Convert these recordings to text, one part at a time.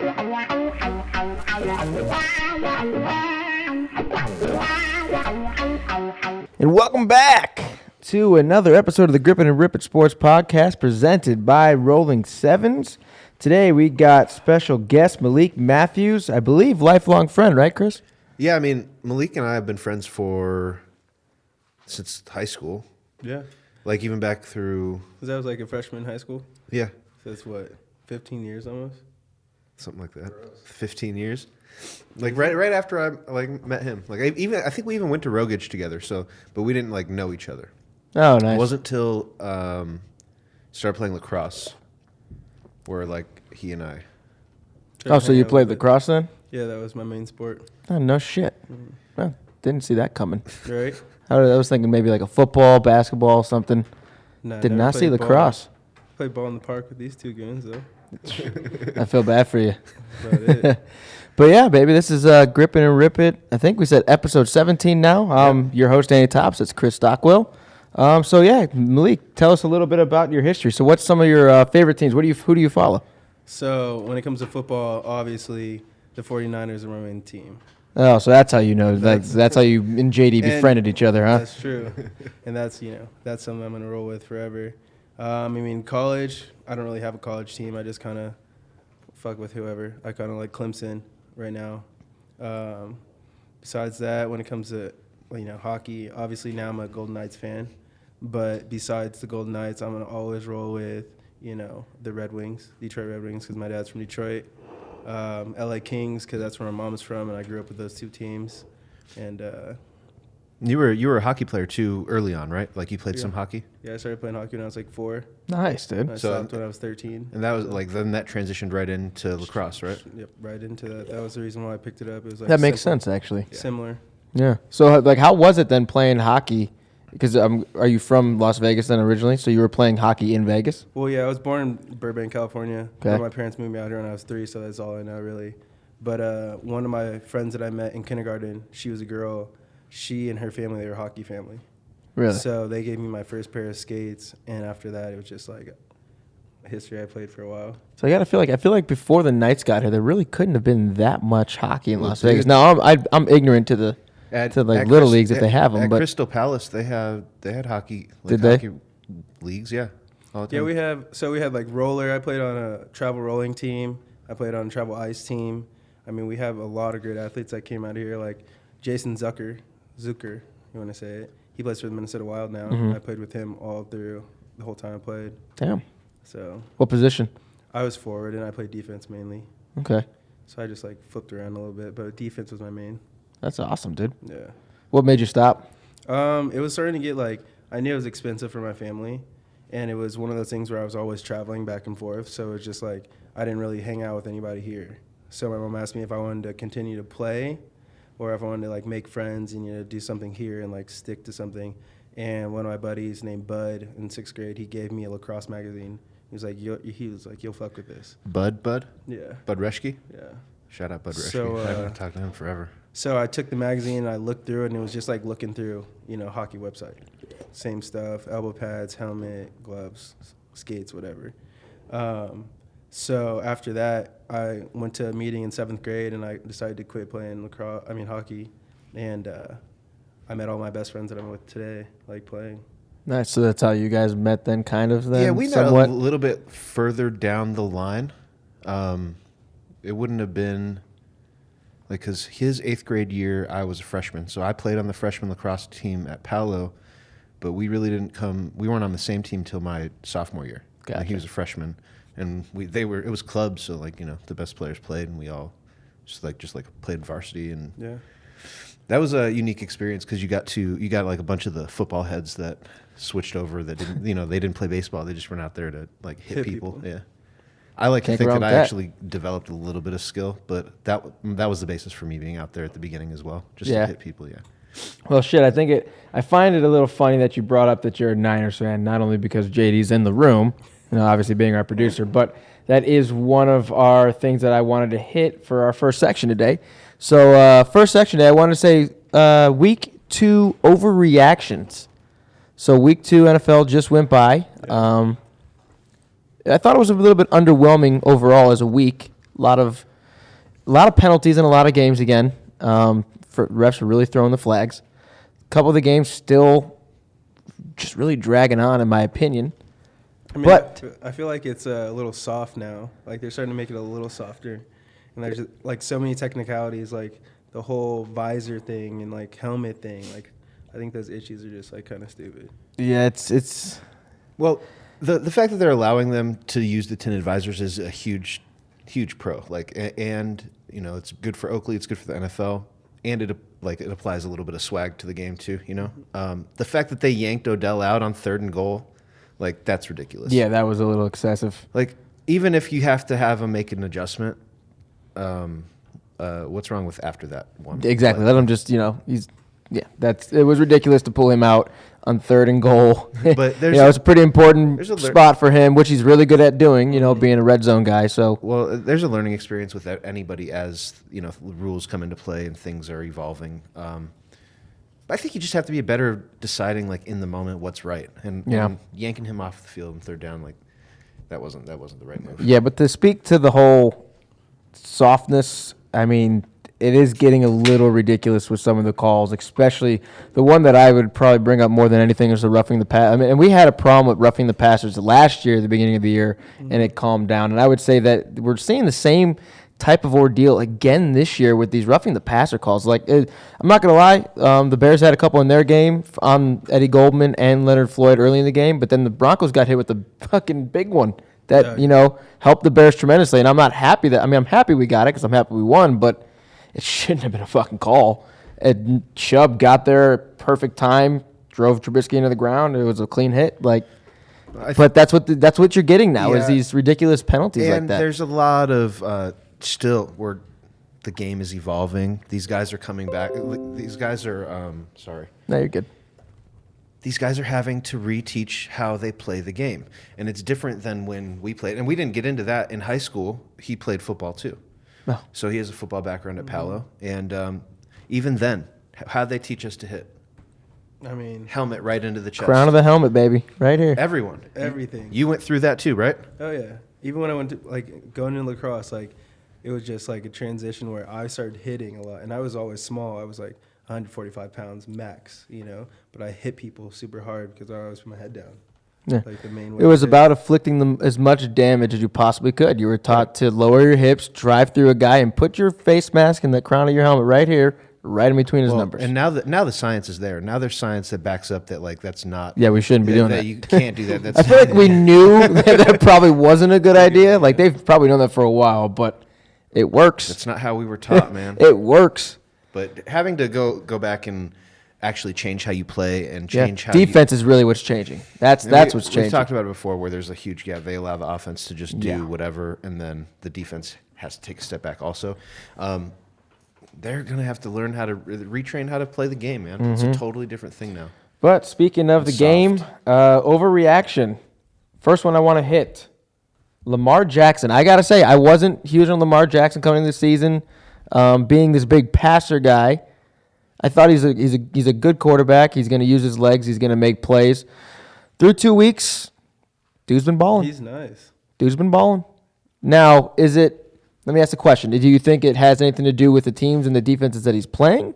And welcome back to another episode of the Grip It and Rip It Sports Podcast presented by Rolling Sevens. Today we got special guest Malik Mathews, I believe lifelong friend, right, Chris? Yeah, I mean, Malik and I have been friends since high school. Yeah. Like even back through... Because I was like a freshman in high school? Yeah. So that's what, 15 years almost? Something like that. 15 years. Like right after I met him. Like I think we even went to Rogage together. But we didn't like know each other. Oh, nice. It wasn't till started playing lacrosse where like he and I. Oh, so you played lacrosse then? Yeah, that was my main sport. Oh, no shit. Well, didn't see that coming. Right? I was thinking maybe like a football, basketball, something. Nah, Did not see ball. lacrosse. Played ball in the park with these two goons though. I feel bad for you. About it. But yeah, baby, this is Grip It and Rip It. I think we said episode 17 now. Your host, Danny Tops. It's Chris Stockwell. So yeah, Malik, tell us a little bit about your history. So what's some of your favorite teams? Who do you follow? So when it comes to football, obviously the 49ers are my main team. Oh, so that's how you know. That's how you and JD befriended each other, huh? That's true. And that's something I'm going to roll with forever. I mean, college, I don't really have a college team. I just kind of fuck with whoever. I kind of like Clemson right now. Besides that, when it comes to hockey, obviously now I'm a Golden Knights fan. But besides the Golden Knights, I'm going to always roll with, the Red Wings, Detroit Red Wings, because my dad's from Detroit. LA Kings, because that's where my mom's from, and I grew up with those two teams. And you were a hockey player too early on, right? Like you played some hockey? Yeah, I started playing hockey when I was like 4. Nice, dude. I stopped when I was 13. And that was then that transitioned right into lacrosse, right? Yep, right into that. That was the reason why I picked it up. It was like That makes sense, actually. Similar. Yeah. So like, how was it then playing hockey? Because are you from Las Vegas then originally? So you were playing hockey in Vegas? Well, yeah, I was born in Burbank, California. Okay. But my parents moved me out here when I was 3, so that's all I know really. But one of my friends that I met in kindergarten, she was a girl. She and her family, they were a hockey family. Really? So they gave me my first pair of skates, and after that, it was just like history. I played for a while. So I feel like before the Knights got here, there really couldn't have been that much hockey in Las Vegas. Now I'm ignorant to the little leagues if they have them. At but Crystal Palace, they had hockey. Did they? Hockey leagues, yeah. All the Yeah, time. we had like roller. I played on a travel rolling team. I played on a travel ice team. I mean, we have a lot of great athletes that came out of here, like Jason Zucker, you want to say it. He plays for the Minnesota Wild now. Mm-hmm. I played with him all through the whole time I played. Damn. So What position? I was forward, and I played defense mainly. Okay. So I just like flipped around a little bit, but defense was my main. That's awesome, dude. Yeah. What made you stop? It was starting to get I knew it was expensive for my family, and it was one of those things where I was always traveling back and forth. So it was just like I didn't really hang out with anybody here. So my mom asked me if I wanted to continue to play, or if I wanted to make friends and do something here and stick to something. And one of my buddies named Bud in 6th grade, he gave me a lacrosse magazine. He was like, you'll fuck with this. Bud? Yeah. Bud Reschke? Yeah. Shout out Bud Reschke. So, I haven't talked to him forever. So I took the magazine and I looked through it, and it was just like looking through, hockey website. Same stuff, elbow pads, helmet, gloves, skates, whatever. So after that, I went to a meeting in 7th grade, and I decided to quit playing hockey. And I met all my best friends that I'm with today, playing. Nice. So that's how you guys met then, kind of then? Yeah, we met somewhat? a little bit further down the line. It wouldn't have been... because his 8th grade year, I was a freshman. So I played on the freshman lacrosse team at Palo, but we weren't on the same team till my sophomore year. Gotcha. He was a freshman, and it was clubs, so the best players played, and we all just played varsity, and Yeah. that was a unique experience because you got a bunch of the football heads that switched over that didn't they didn't play baseball, they just went out there to hit people. Yeah. I like to think that I actually developed a little bit of skill, but that was the basis for me being out there at the beginning as well, just to hit people. Yeah. Well, shit, I find it a little funny that you brought up that you're a Niners fan, not only because JD's in the room, obviously being our producer, but that is one of our things that I wanted to hit for our first section today. So first section today, I want to say week 2 overreactions. So week 2 NFL just went by. I thought it was a little bit underwhelming overall as a week. A lot of A lot of penalties in a lot of games again. Refs are really throwing the flags. A couple of the games still just really dragging on, in my opinion. I mean, But I feel like it's a little soft now. Like they're starting to make it a little softer, and there's like so many technicalities, like the whole visor thing and like helmet thing. Like I think those issues are just like kind of stupid. yeah, it's Well, the fact that they're allowing them to use the tinted visors is a huge pro. Like, and you know, it's good for Oakley, it's good for the NFL, and it applies a little bit of swag to the game too. You know, the fact that they yanked Odell out on 3rd and goal, like that's ridiculous. yeah, that was a little excessive. Like, even if you have to have him make an adjustment, what's wrong with after that one? Exactly. Let him just, it was ridiculous to pull him out on 3rd and goal. But it's a pretty important spot for him, which he's really good at doing, being a red zone guy. So, well, there's a learning experience with anybody as, rules come into play and things are evolving. But I think you just have to be better deciding, like, in the moment what's right. And yanking him off the field on 3rd down, like, that wasn't the right move. Yeah, but to speak to the whole softness, I mean, it is getting a little ridiculous with some of the calls, especially the one that I would probably bring up more than anything is the roughing the pass. I mean, and we had a problem with roughing the passers last year at the beginning of the year, and it calmed down. And I would say that we're seeing the same type of ordeal again this year with these roughing the passer calls. Like, I'm not going to lie, the Bears had a couple in their game on Eddie Goldman and Leonard Floyd early in the game, but then the Broncos got hit with the fucking big one that, helped the Bears tremendously. And I'm not happy I'm happy we got it because I'm happy we won, but it shouldn't have been a fucking call. And Chubb got there at perfect time, drove Trubisky into the ground. It was a clean hit. But that's what you're getting now is these ridiculous penalties like that. And there's a lot of still where the game is evolving. These guys are coming back. These guys are sorry. No, you're good. These guys are having to reteach how they play the game, and it's different than when we played. And we didn't get into that in high school. He played football too. Oh. So he has a football background at Palo. And even then, how'd they teach us to hit? I mean, helmet right into the chest. Crown of the helmet, baby, right here. Everyone. Everything. You went through that too, right? Oh, yeah. Even when I went to, going into lacrosse, it was just, a transition where I started hitting a lot. And I was always small. I was, 145 pounds max, But I hit people super hard because I always put my head down. Yeah. The main way it was about inflicting them as much damage as you possibly could. You were taught to lower your hips, drive through a guy, and put your face mask in the crown of your helmet right here, right in between his numbers. And now the science is there. Now there's science that backs up that that's not. Yeah, we shouldn't be doing that. You can't do that. That's I feel like we knew that probably wasn't a good idea. They've probably known that for a while, but it works. That's not how we were taught, man. It works. But having to go back and actually change how you play and change how defense is really what's changing. That's what's changing. We've talked about it before where there's a huge gap. They allow the offense to just do whatever, and then the defense has to take a step back also. They're going to have to learn how to retrain how to play the game, man. It's a totally different thing now. But speaking of the game, overreaction. First one I want to hit. Lamar Jackson. I got to say, I wasn't huge on Lamar Jackson coming into the season, being this big passer guy. I thought he's a good quarterback. He's going to use his legs. He's going to make plays. Through 2 weeks, dude's been balling. He's nice. Dude's been balling. Now, let me ask a question. Do you think it has anything to do with the teams and the defenses that he's playing?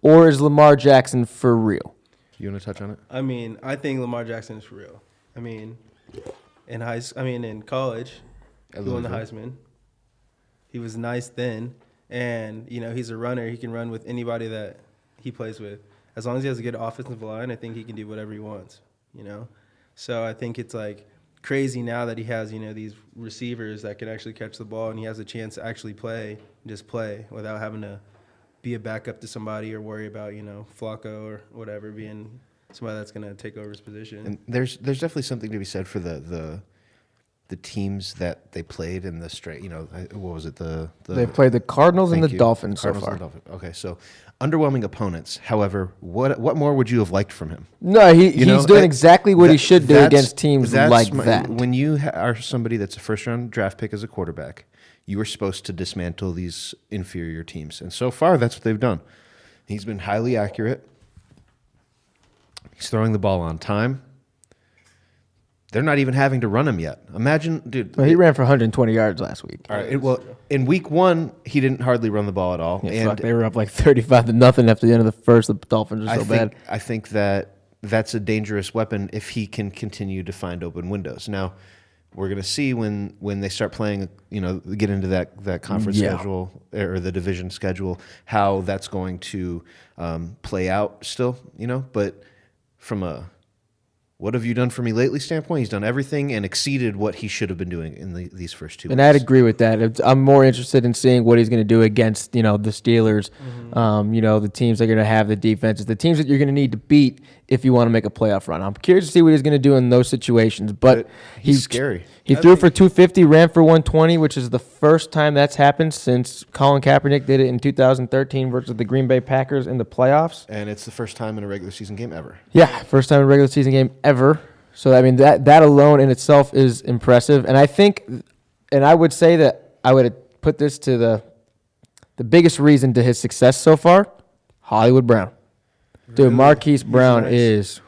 Or is Lamar Jackson for real? You want to touch on it? I mean, I think Lamar Jackson is for real. I mean, in college, he won the Heisman. He was nice then. And, he's a runner. He can run with anybody that he plays with. As long as he has a good offensive line, I think he can do whatever he wants, So I think it's crazy now that he has, these receivers that can actually catch the ball and he has a chance to actually play without having to be a backup to somebody or worry about, Flacco or whatever being somebody that's going to take over his position. And there's definitely something to be said for the teams that they played in the straight, what was it? They played the Cardinals and the Dolphins so far. Okay, so underwhelming opponents. However, what more would you have liked from him? No, he's doing exactly what he should do against teams like that. When you are somebody that's a first-round draft pick as a quarterback, you are supposed to dismantle these inferior teams. And so far, that's what they've done. He's been highly accurate. He's throwing the ball on time. They're not even having to run him yet. Imagine, dude. Well, he ran for 120 yards last week. All right. Well, in week 1, he didn't hardly run the ball at all. Yeah, and they were up like 35-0 after the end of the first. The Dolphins are bad. I think that's a dangerous weapon if he can continue to find open windows. Now, we're going to see when they start playing, get into that conference schedule or the division schedule, how that's going to play out still, But from a what have you done for me lately standpoint, he's done everything and exceeded what he should have been doing in these first 2 weeks. And I'd agree with that. I'm more interested in seeing what he's going to do against, the Steelers, the teams that are going to have the defenses, the teams that you're going to need to beat if you want to make a playoff run. I'm curious to see what he's going to do in those situations. But he's scary. He threw for 250, ran for 120, which is the first time that's happened since Colin Kaepernick did it in 2013 versus the Green Bay Packers in the playoffs. And it's the first time in a regular season game ever. Yeah, first time in a regular season game ever. So, I mean, that alone in itself is impressive. And I think, and I would say that I would put this to the biggest reason to his success so far, Hollywood Brown. Dude, Marquise Brown is,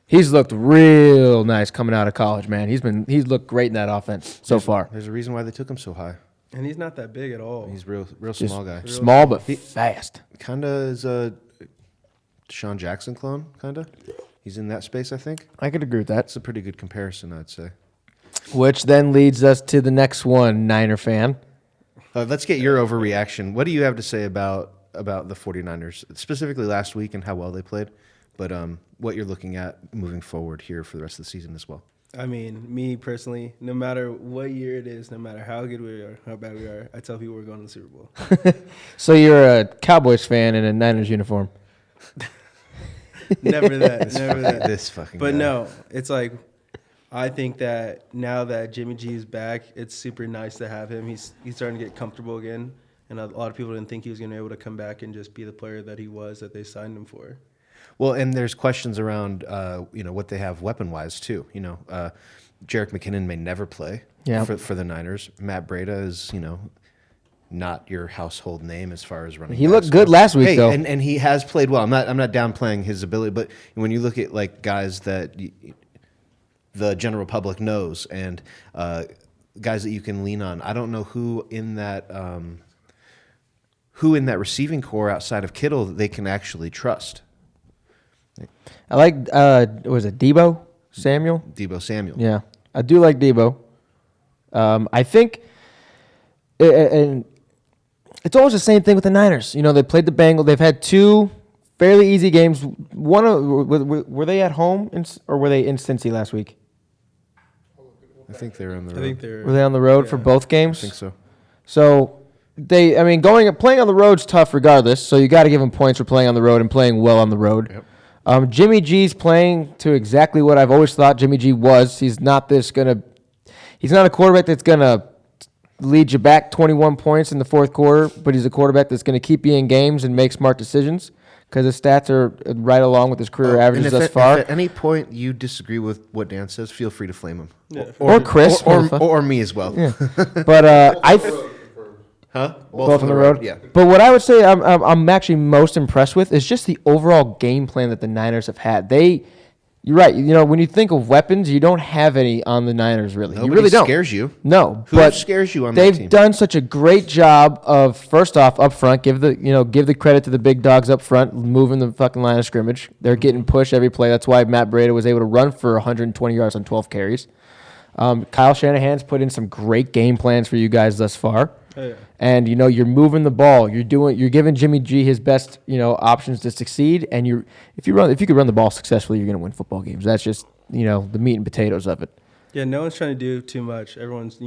he's looked real nice coming out of college, man. He's looked great in that offense so far. There's a reason why they took him so high. And he's not that big at all. He's real small guy. Small but fast. Kind of is a Deshaun Jackson clone, kind of. He's in that space, I think. I could agree with that. It's a pretty good comparison, I'd say. Which then leads us to the next one, Niner fan. Let's get your overreaction. What do you have to say about the 49ers, specifically last week and how well they played, but what you're looking at moving forward here for the rest of the season as well? I mean, me personally, no matter what year it is, no matter how good we are, how bad we are, I tell people we're going to the Super Bowl. So you're a Cowboys fan in a Niners uniform. Never that. Never that. This fucking But guy. no, it's like, I think that now that Jimmy G is back, it's super nice to have him. He's starting to get comfortable again. And a lot of people didn't think he was going to be able to come back and just be the player that he was, that they signed him for. Well, and there's questions around, what they have weapon-wise, too. Jerick McKinnon may never play for the Niners. Matt Breida is, not your household name as far as running. He looked good last week, though. And he has played well. I'm not downplaying his ability, but when you look at, like, guys that the general public knows and guys that you can lean on, I don't know who in that receiving core outside of Kittle that they can actually trust. I like, was it Deebo Samuel? Deebo Samuel. Yeah, I do like Deebo. I think, and it's always the same thing with the Niners. They played the Bengals. They've had 2 fairly easy games. Were they at home or were they in Cincy last week? I think they're on the road. Were they on the road for both games? I think so. So playing on the road's tough regardless. So you got to give them points for playing on the road and playing well on the road. Yep. Jimmy G's playing to exactly what I've always thought Jimmy G was. He's not a quarterback that's gonna lead you back 21 points in the fourth quarter, but he's a quarterback that's gonna keep you in games and make smart decisions because his stats are right along with his career averages thus far. If at any point you disagree with what Dan says, feel free to flame him. Yeah. Or Chris. Or me as well. Yeah. But both on the road. Yeah. But what I would say I'm actually most impressed with is just the overall game plan that the Niners have had. You're right. When you think of weapons, you don't have any on the Niners really. Nobody you really don't. Scares you. No. Who but scares you on that team? They've done such a great job of, first off, up front, give the credit to the big dogs up front, moving the fucking line of scrimmage. They're getting pushed every play. That's why Matt Breida was able to run for 120 yards on 12 carries. Kyle Shanahan's put in some great game plans for you guys thus far. Oh, yeah. And you're moving the ball. You're giving Jimmy G his best options to succeed. And if you could run the ball successfully, you're going to win football games. That's just the meat and potatoes of it. Yeah, no one's trying to do too much. Everyone's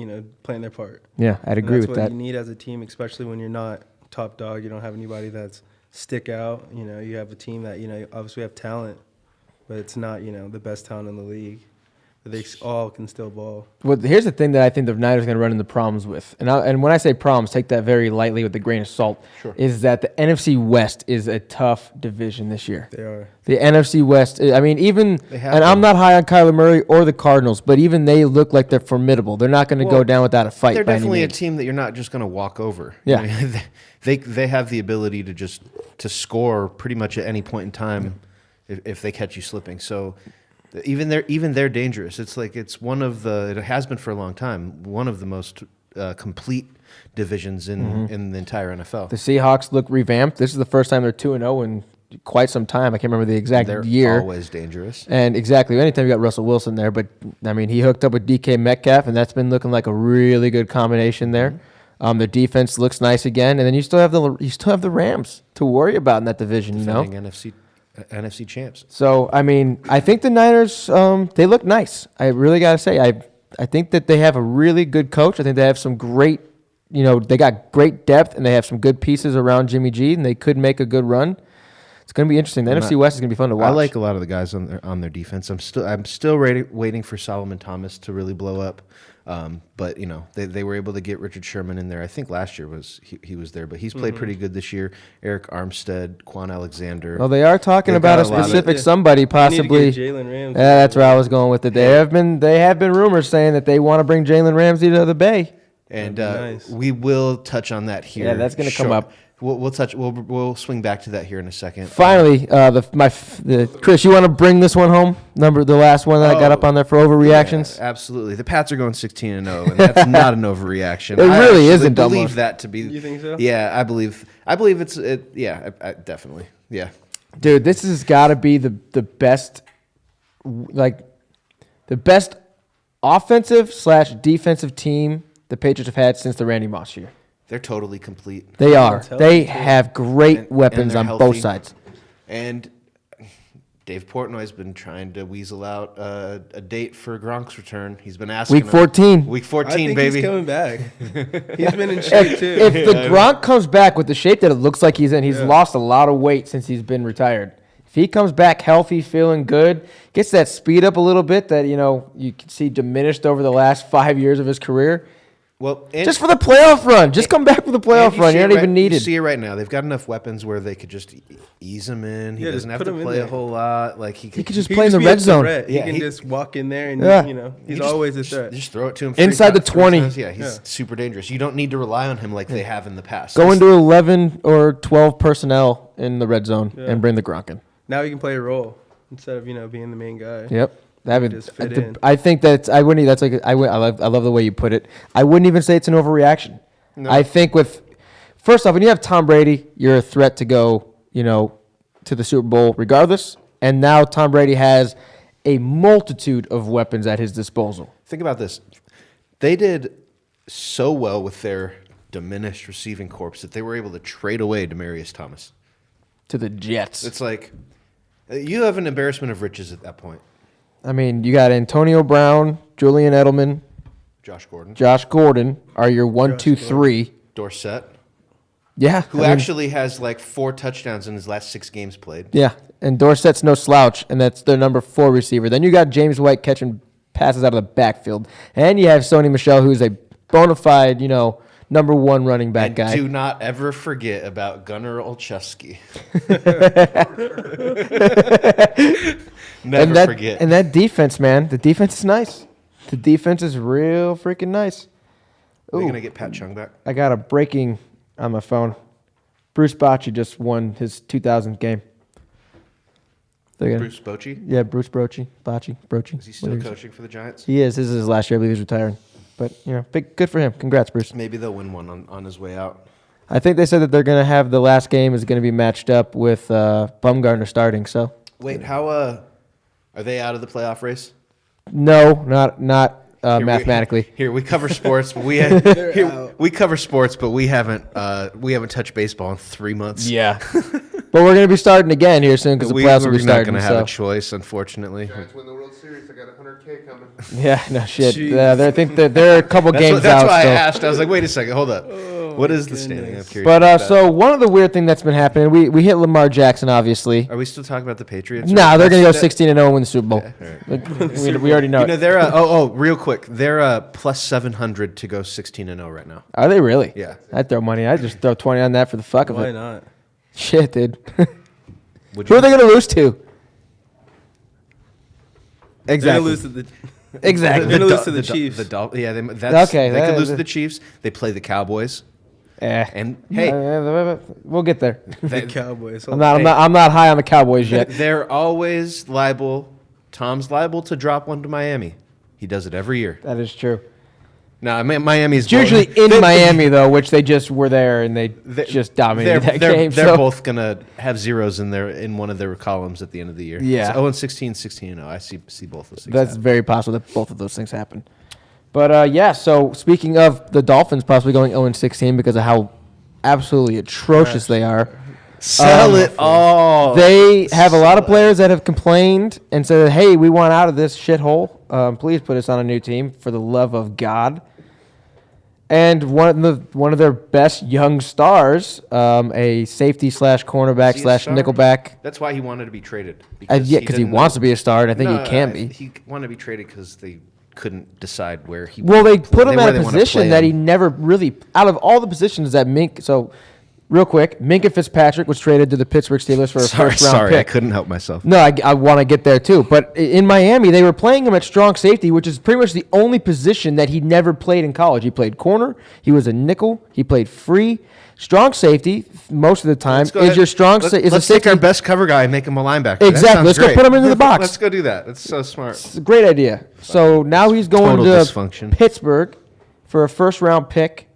playing their part. Yeah, I'd agree with that. that. You need as a team, especially when you're not top dog. You don't have anybody that's stick out. You have a team that obviously have talent, but it's not the best talent in the league. But they all can still ball. Well, here's the thing that I think the Niners are going to run into problems with, and when I say problems, take that very lightly with a grain of salt. Sure. Is that the NFC West is a tough division this year. They are. The NFC West. I mean, I'm not high on Kyler Murray or the Cardinals, but even they look like they're formidable. They're not going to go down without a fight. They're by definitely any a means. team that you're not just going to walk over. Yeah. They have the ability to score pretty much at any point in time if they catch you slipping. So Even they're dangerous. It's like it has been for a long time, one of the most complete divisions in the entire NFL. The Seahawks look revamped. This is the first time they're 2-0 in quite some time. I can't remember the exact year. They're always dangerous. And exactly, anytime you got Russell Wilson there, but I mean, he hooked up with DK Metcalf, and that's been looking like a really good combination there. The defense looks nice again, and then you still have the Rams to worry about in that division. Defending NFC champs. So I mean, I think the Niners they look nice. I really gotta say, I think that they have a really good coach. I think they have some great, they got great depth, and they have some good pieces around Jimmy G, and they could make a good run. It's going to be interesting. The NFC West is going to be fun to watch. I like a lot of the guys on their defense. I'm still waiting for Solomon Thomas to really blow up. But they were able to get Richard Sherman in there. I think last year he was there, but he's played pretty good this year. Eric Armstead, Quan Alexander. Well, they are talking about a specific somebody possibly. Jalen Ramsey. That's where I was going with it. They have been rumors saying that they want to bring Jalen Ramsey to the Bay. And we will touch on that here. Yeah, that's going to come up. We'll swing back to that here in a second. Finally, Chris, you want to bring this one home? The last one that I got up on there for overreactions. Yeah, absolutely. The Pats are going 16-0, and that's not an overreaction. It really isn't. I believe that to be. You think so? Yeah, I believe it's. Yeah, definitely. Yeah. Dude, this has got to be the best, the best offensive/defensive team the Patriots have had since the Randy Moss year. They're totally complete. They are. They have great weapons on both sides. And Dave Portnoy's been trying to weasel out a date for Gronk's return. He's been asking. Week 14. Week 14, I think baby. He's coming back. He's been in shape too. If the Gronk comes back with the shape that it looks like he's in, he's lost a lot of weight since he's been retired. If he comes back healthy, feeling good, gets that speed up a little bit that you can see diminished over the last 5 years of his career. Well, just for the playoff run. Just come back for the playoff run. You're not even needed. You see it right now. They've got enough weepons where they could just ease him in. He doesn't have to play a whole lot. Like he could just play in the red zone. He can just walk in there and he's always a threat. Just throw it to him inside the 20. Yeah, he's super dangerous. You don't need to rely on him like they have in the past. Go into 11 or 12 personnel in the red zone and bring the Gronk in. Now he can play a role instead of being the main guy. Yep. I think that's I love the way you put it. I wouldn't even say it's an overreaction. No. I think first off, when you have Tom Brady, you're a threat to go, to the Super Bowl regardless. And now Tom Brady has a multitude of weapons at his disposal. Think about this. They did so well with their diminished receiving corps that they were able to trade away Demaryius Thomas to the Jets. It's like you have an embarrassment of riches at that point. I mean, you got Antonio Brown, Julian Edelman, Josh Gordon are your 1, 2, 3. Dorsett. Yeah. Who actually has 4 touchdowns in his last 6 games played. Yeah, and Dorsett's no slouch, and that's their number 4 receiver. Then you got James White catching passes out of the backfield. And you have Sony Michel, who's a bona fide, number 1 running back guy. Do not ever forget about Gunnar Olszewski. Never forget. And that defense, man, the defense is nice. The defense is real freaking nice. Are you going to get Pat Chung back? I got a breaking on my phone. Bruce Bochy just won his 2000th game. Bruce Bochy? Yeah, Bruce Bochy. Is he still coaching for the Giants? He is. This is his last year. I believe he's retiring. But, good for him. Congrats, Bruce. Maybe they'll win one on his way out. I think they said that they're going to have the last game is going to be matched up with Bumgarner starting. So wait, how are they out of the playoff race? No, not mathematically. We cover sports, but we cover sports, but we haven't touched baseball in 3 months. Yeah. But we're going to be starting again here soon because the playoffs will be starting. We're not going to have a choice, unfortunately. Giants win the World Series. I got $100K coming. Yeah, no shit. I think that there are a couple games out. That's why I asked. I was like, wait a second, hold up. What is the standing? I'm curious. But so one of the weird things that's been happening, we hit Lamar Jackson, obviously. Are we still talking about the Patriots? No, they're going to go 16-0 and win the Super Bowl. Yeah, we already know it. They're real quick. They're plus 700 to go 16-0 right now. Are they really? Yeah. I'd throw money. I'd just throw 20 on that for the fuck of it. Why not? Shit, dude. Who are they going to lose to? Exactly. They're going to lose to the Exactly. They're going to lose to the Chiefs. They could lose to the Chiefs. They play the Cowboys. And hey, we'll get there. The Cowboys. I'm not high on the Cowboys yet. They're always liable Tom's liable to drop one to Miami. He does it every year. That is true. Now, Miami's It's usually in Miami, though, which they just were there and they just dominated that game. They're both going to have zeros in one of their columns at the end of the year. Yeah. So 0-16, 16-0. I see both those things That's happen. very possible that both of those things happen. But, so speaking of the Dolphins possibly going 0-16 because of how absolutely atrocious they are. Sell it all. They have a lot of players that have complained and said, hey, we want out of this shithole. Please put us on a new team for the love of God. And one of their best young stars, a safety / cornerback / nickelback. That's why he wanted to be traded. Because he wants to be a star, and I think he can be. He wanted to be traded because they couldn't decide where he. Well, they put him in a position that he never really, out of all the positions that Mink. So, real quick, Minkah Fitzpatrick was traded to the Pittsburgh Steelers for a first-round pick. I couldn't help myself. No, I want to get there too. But in Miami, they were playing him at strong safety, which is pretty much the only position that he never played in college. He played corner. He was a nickel. He played free. Strong safety most of the time is your strong safety. Let's take our best cover guy and make him a linebacker. Exactly. Let's go put him into the box. Let's go do that. That's so smart. It's a great idea. So now he's going to Pittsburgh for a first-round pick.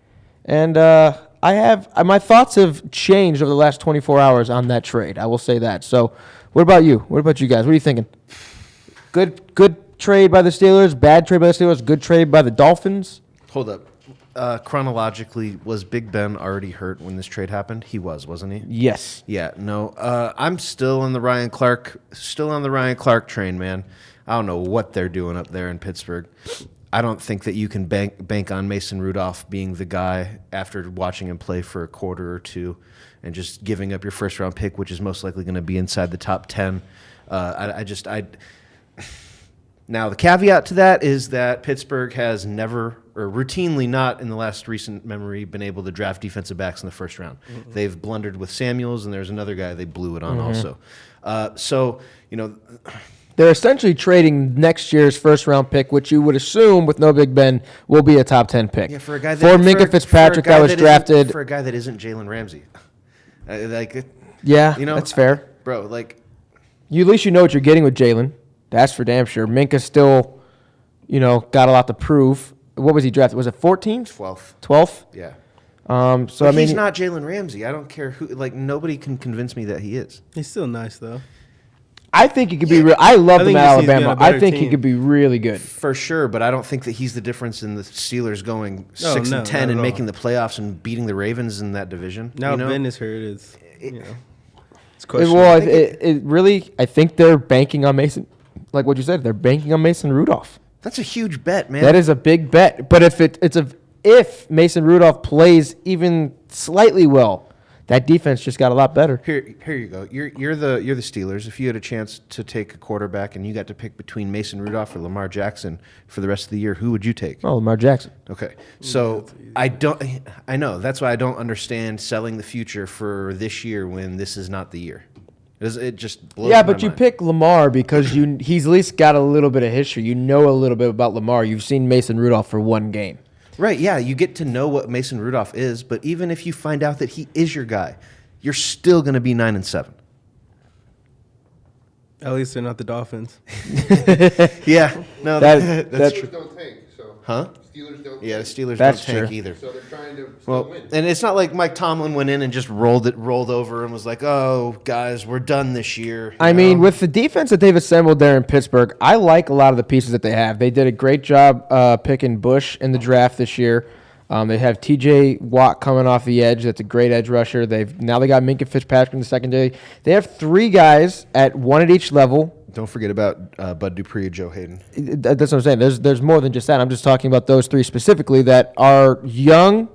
And my thoughts have changed over the last 24 hours on that trade. I will say that. So what about you? What about you guys? What are you thinking? Good trade by the Steelers, bad trade by the Steelers, good trade by the Dolphins? Hold up. Chronologically, was Big Ben already hurt when this trade happened? He wasn't he? Yes. Yeah, no. I'm still on the Ryan Clark train, man. I don't know what they're doing up there in Pittsburgh. I don't think that you can bank on Mason Rudolph being the guy after watching him play for a quarter or two and just giving up your first-round pick, which is most likely going to be inside the top 10. Now, the caveat to that is that Pittsburgh has never, or routinely not in the last recent memory, been able to draft defensive backs in the first round. Mm-hmm. They've blundered with Samuels, and there's another guy they blew it on also. They're essentially trading next year's first-round pick, which you would assume, with no Big Ben, will be a top 10 pick. Yeah, for a guy Minkah Fitzpatrick that was drafted. For a guy that isn't Jalen Ramsey. That's fair. Bro, at least you know what you're getting with Jalen. That's for damn sure. Minka still, got a lot to prove. What was he drafted? Was it 14th? 12th? Yeah. He's not Jalen Ramsey. I don't care who. Nobody can convince me that he is. He's still nice though. I think he could be. I love him at Alabama. I think he could be really good for sure. But I don't think that he's the difference in the Steelers going 6-10 and making the playoffs and beating the Ravens in that division. Now Ben is hurt. It's questionable. I think they're banking on Mason. Like what you said, they're banking on Mason Rudolph. That's a huge bet, man. That is a big bet. But if Mason Rudolph plays even slightly well, that defense just got a lot better. Here you go. You're the Steelers. If you had a chance to take a quarterback and you got to pick between Mason Rudolph or Lamar Jackson for the rest of the year, who would you take? Oh, Lamar Jackson. Okay. So I know. That's why I don't understand selling the future for this year when this is not the year. It just blows my mind. Yeah, but you pick Lamar because he's at least got a little bit of history. You know a little bit about Lamar. You've seen Mason Rudolph for one game. Right, yeah, you get to know what Mason Rudolph is, but even if you find out that he is your guy, you're still going to be 9-7. At least they're not the Dolphins. Yeah, no, that's true. Steelers don't tank, so. Huh? Steelers don't. Yeah, the Steelers That's don't tank true. either. So they're trying to still win. And it's not like Mike Tomlin went in and just rolled over and was like, "Oh, guys, we're done this year." I mean, with the defense that they've assembled there in Pittsburgh, I like a lot of the pieces that they have. They did a great job picking Bush in the draft this year. They have T.J. Watt coming off the edge. That's a great edge rusher. They got Minkah Fitzpatrick in the secondary. They have three guys at one at each level. Don't forget about Bud Dupree, Joe Hayden. That's what I'm saying. There's more than just that. I'm just talking about those three specifically that are young,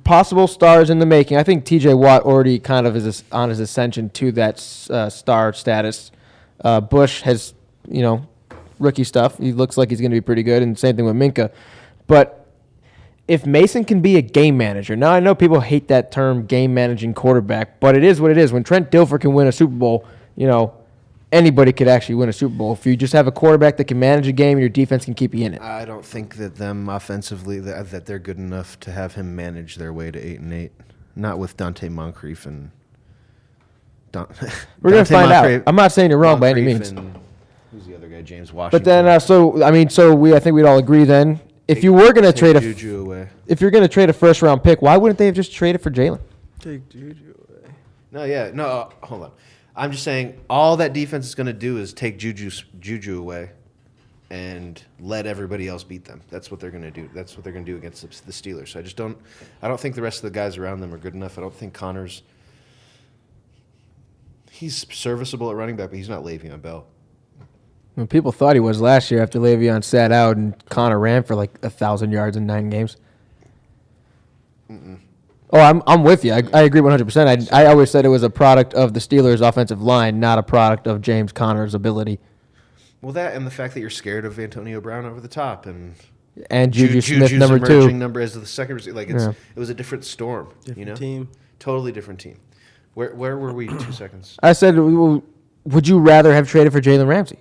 possible stars in the making. I think T.J. Watt already kind of is on his ascension to that star status. Bush has, rookie stuff. He looks like he's going to be pretty good, and same thing with Minkah. But if Mason can be a game manager, now I know people hate that term, game managing quarterback, but it is what it is. When Trent Dilfer can win a Super Bowl, anybody could actually win a Super Bowl. If you just have a quarterback that can manage a game, your defense can keep you in it. I don't think that them offensively that they're good enough to have him manage their way to 8-8. Not with Dante Moncrief and. We're gonna find out. I'm not saying you're wrong by any means. Who's the other guy? James Washington. But then, I think we'd all agree then. If you were going to trade Juju away. if you're going to trade a first round pick, why wouldn't they have just traded for Jalen? Take Juju away. No, hold on. I'm just saying all that defense is going to do is take Juju away and let everybody else beat them. That's what they're going to do. That's what they're going to do against the Steelers. So I don't think the rest of the guys around them are good enough. I don't think Connor's, he's serviceable at running back, but he's not Le'Veon Bell. When people thought he was last year after Le'Veon sat out and Connor ran for like 1,000 yards in 9 games. Oh, I'm with you. I agree 100%. I always said it was a product of the Steelers' offensive line, not a product of James Conner's ability. Well, that and the fact that you're scared of Antonio Brown over the top and Juju Smith Juju's number emerging 2. number as the second receiver. Like it was a different storm. Different team. Totally different team. Where were we? 2 seconds. I said, would you rather have traded for Jalen Ramsey?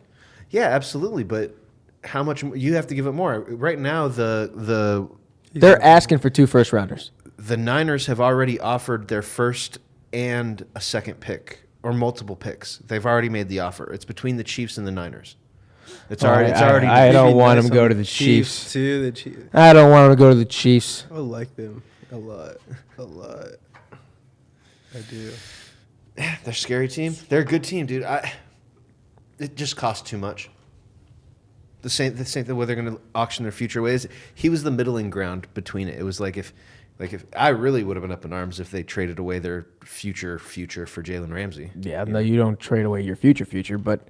Yeah, absolutely. But how much you have to give it more right now? They're asking for 2 first rounders. The Niners have already offered their first and a second pick or multiple picks. They've already made the offer. It's between the Chiefs and the Niners. It's already. I don't want nice him to go on to the Chiefs. Too. The Chiefs. I don't want him to go to the Chiefs. I like them a lot. I do. They're a scary team. They're a good team, dude. It just costs too much. The same thing where they're going to auction their future ways. He was the middling ground between it. It was like if I really would have been up in arms if they traded away their future for Jalen Ramsey. Yeah, no, you don't trade away your future, but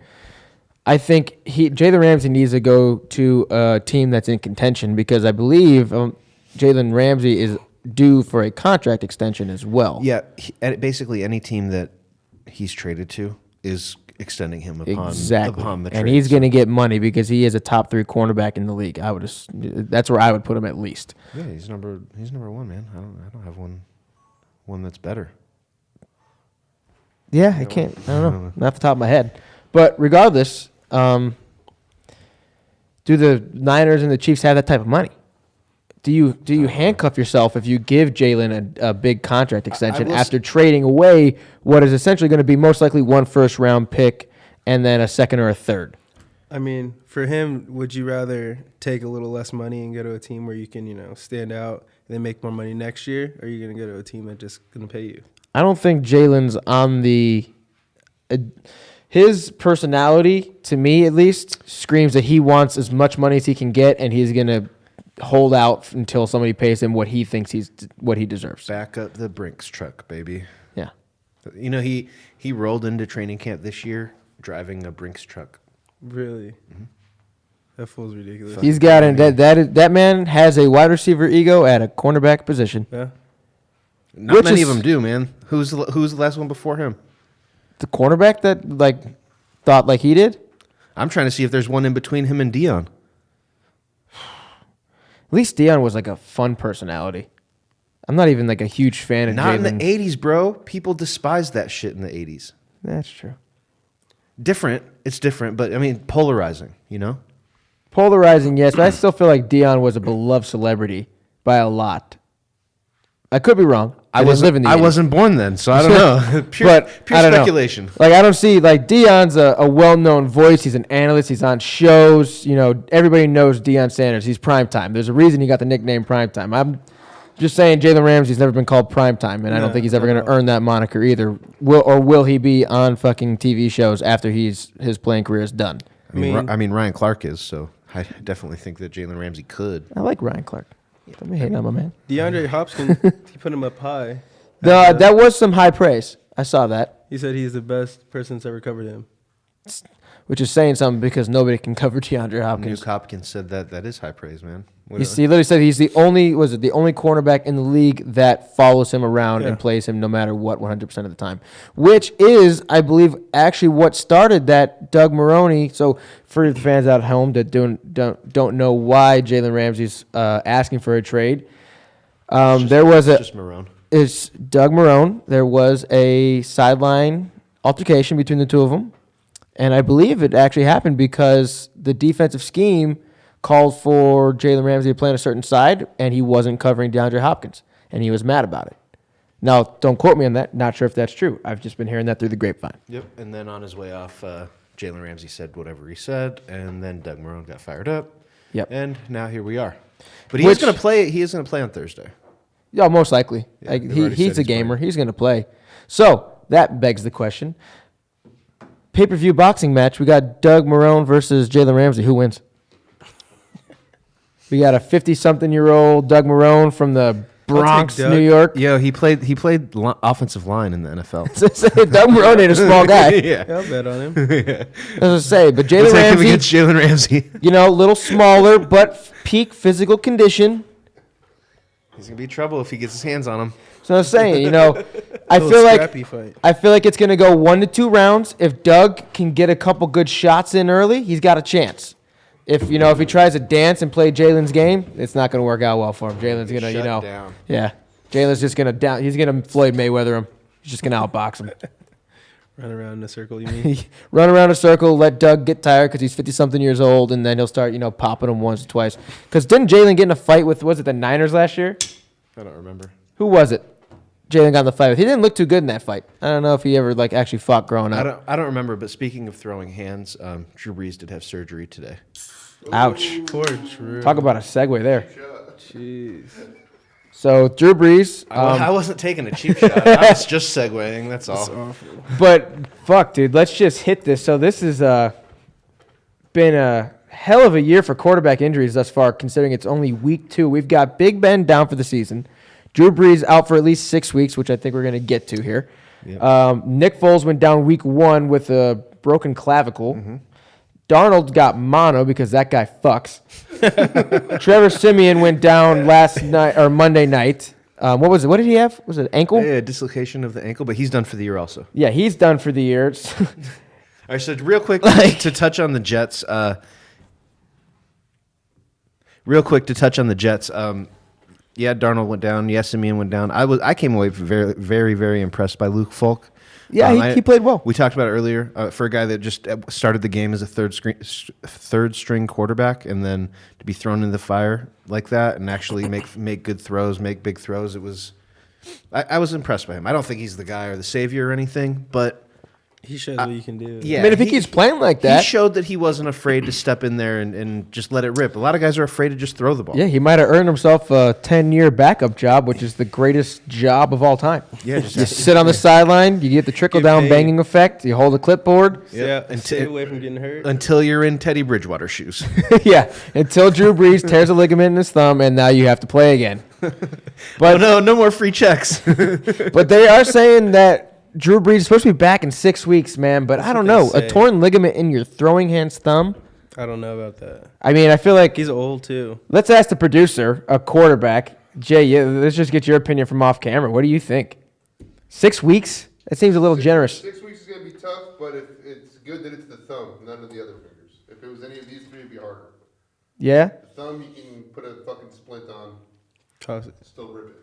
I think Jalen Ramsey needs to go to a team that's in contention because I believe Jalen Ramsey is due for a contract extension as well. Yeah, basically any team that he's traded to is extending him upon the trade. And he's going to get money because he is a top 3 cornerback in the league. That's where I would put him at least. Yeah, he's number 1, man. I don't have one that's better. Yeah, I can't. I don't know. Not off the top of my head. But regardless, do the Niners and the Chiefs have that type of money? Do you handcuff yourself if you give Jalen a big contract extension after trading away what is essentially going to be most likely 1 first-round pick and then a second or a third? I mean, for him, would you rather take a little less money and go to a team where you can, stand out and then make more money next year, or are you going to go to a team that's just going to pay you? I don't think Jalen's on the his personality, to me at least, screams that he wants as much money as he can get, and he's going to hold out until somebody pays him what he thinks what he deserves. Back up the Brinks truck, baby. Yeah. He rolled into training camp this year driving a Brinks truck. Really? Mm-hmm. That fool's ridiculous. He's got that man has a wide receiver ego at a cornerback position. Yeah. Not many of them do, man. Who's the last one before him? The cornerback that thought like he did? I'm trying to see if there's one in between him and Dion. At least Dion was like a fun personality. I'm not even like a huge fan of Not Jalen. in the 80s, bro. People despised that shit in the 80s. That's true. Different. It's different, but I mean, polarizing, Polarizing, yes, but I still feel like Dion was a beloved celebrity by a lot. I could be wrong. I wasn't born then, so I don't know. pure speculation. Know. Like I don't see Dion's a well-known voice. He's an analyst. He's on shows. Everybody knows Deion Sanders. He's primetime. There's a reason he got the nickname primetime. I'm just saying Jalen Ramsey's never been called primetime, and I don't think he's ever going to earn that moniker either. Will he be on fucking TV shows after his playing career is done? I mean, Ryan Clark is, so I definitely think that Jalen Ramsey could. I like Ryan Clark. Don't be hating on my man. DeAndre Hopkins, he put him up high. That was some high praise. I saw that. He said he's the best person that's ever covered him. Which is saying something because nobody can cover DeAndre Hopkins. Nuke Hopkins said that is high praise, man. He literally said he's the only cornerback in the league that follows him around and plays him no matter what 100% of the time. Which is, I believe, actually what started that Doug Maroney. So for the fans out at home that don't know why Jalen Ramsey's asking for a trade, just Marone. It's Doug Marone. There was a sideline altercation between the two of them. And I believe it actually happened because the defensive scheme called for Jalen Ramsey to play on a certain side, and he wasn't covering DeAndre Hopkins, and he was mad about it. Now, don't quote me on that. Not sure if that's true. I've just been hearing that through the grapevine. Yep, and then on his way off, Jalen Ramsey said whatever he said, and then Doug Marrone got fired up. Yep. And now here we are. But he is going to play. He is going to play on Thursday. Yeah, most likely. Yeah, Like, they've already he's said a he's gamer. playing. He's going to play. So that begs the question. Pay-per-view boxing match. We got Doug Marrone versus Jalen Ramsey. Who wins? We got a 50-something-year-old Doug Marrone from the Bronx, Doug. New York. Yo, he played offensive line in the NFL. Doug Marrone ain't a small guy. yeah. Yeah, I'll bet on him. As I say, but Jalen What's that Ramsey, against Jalen Ramsey? you know, a little smaller, but peak physical condition. He's going to be in trouble if he gets his hands on him. So I'm saying, you know, I Little feel like scrappy fight. it's going to go 1 to 2 rounds. If Doug can get a couple good shots in early, he's got a chance. If he tries to dance and play Jalen's game, it's not going to work out well for him. Jalen's going to, Shut down. yeah. Jalen's just going to down. He's going to Floyd Mayweather him. He's just going to outbox him. Run around in a circle, you mean? Run around a circle, let Doug get tired because he's 50-something years old, and then he'll start, popping him once or twice. Because didn't Jalen get in a fight with, was it the Niners last year? I don't remember. Who was it? Jalen got in the fight with. He didn't look too good in that fight. I don't know if he ever actually fought growing up. I don't remember, but speaking of throwing hands, Drew Brees did have surgery today. Ouch. Poor Drew. Talk about a segue there. Jeez. So Drew Brees, I wasn't taking a cheap shot. I was just segueing. That's all. but fuck, dude, let's just hit this. So this has been a hell of a year for quarterback injuries thus far, considering it's only week 2. We've got Big Ben down for the season. Drew Brees out for at least 6 weeks, which I think we're going to get to here. Yep. Nick Foles went down week 1 with a broken clavicle. Mm-hmm. Darnold got mono because that guy fucks. Trevor Siemian went down last night or Monday night. What was it? What did he have? Was it ankle? Yeah, dislocation of the ankle, but he's done for the year also. Yeah, he's done for the year. All right, so real quick to touch on the Jets. Yeah, Darnold went down. Yeah, Simeon went down. I came away very, very, very impressed by Luke Falk. Yeah, he played well. We talked about it earlier. For a guy that just started the game as a third string quarterback, and then to be thrown in the fire like that and actually make good throws, make big throws, I was impressed by him. I don't think he's the guy or the savior or anything, but He shows what you can do. yeah, I mean, if he keeps playing like that, he showed that he wasn't afraid to step in there and just let it rip. A lot of guys are afraid to just throw the ball. yeah, he might have earned himself a 10-year backup job, which is the greatest job of all time. Yeah, You sit on the sideline, you get the trickle-down paid. banging effect, you hold a clipboard. Yeah, And stay away from getting hurt. until you're in Teddy Bridgewater shoes. Yeah, until Drew Brees tears a ligament in his thumb, and now you have to play again. But no more free checks. But they are saying that Drew Brees is supposed to be back in 6 weeks, man. But I don't what know. they A say. torn ligament in your throwing hand's thumb. I don't know about that. I mean, I feel like He's old too. let's ask the producer, a quarterback. Jay, let's just get your opinion from off camera. What do you think? 6 weeks? That seems a little generous. 6 weeks is going to be tough, but it's good that it's the thumb, none of the other fingers. If it was any of these three, it'd be harder. Yeah? The thumb, you can put a fucking splint on, Toss it. still rip it.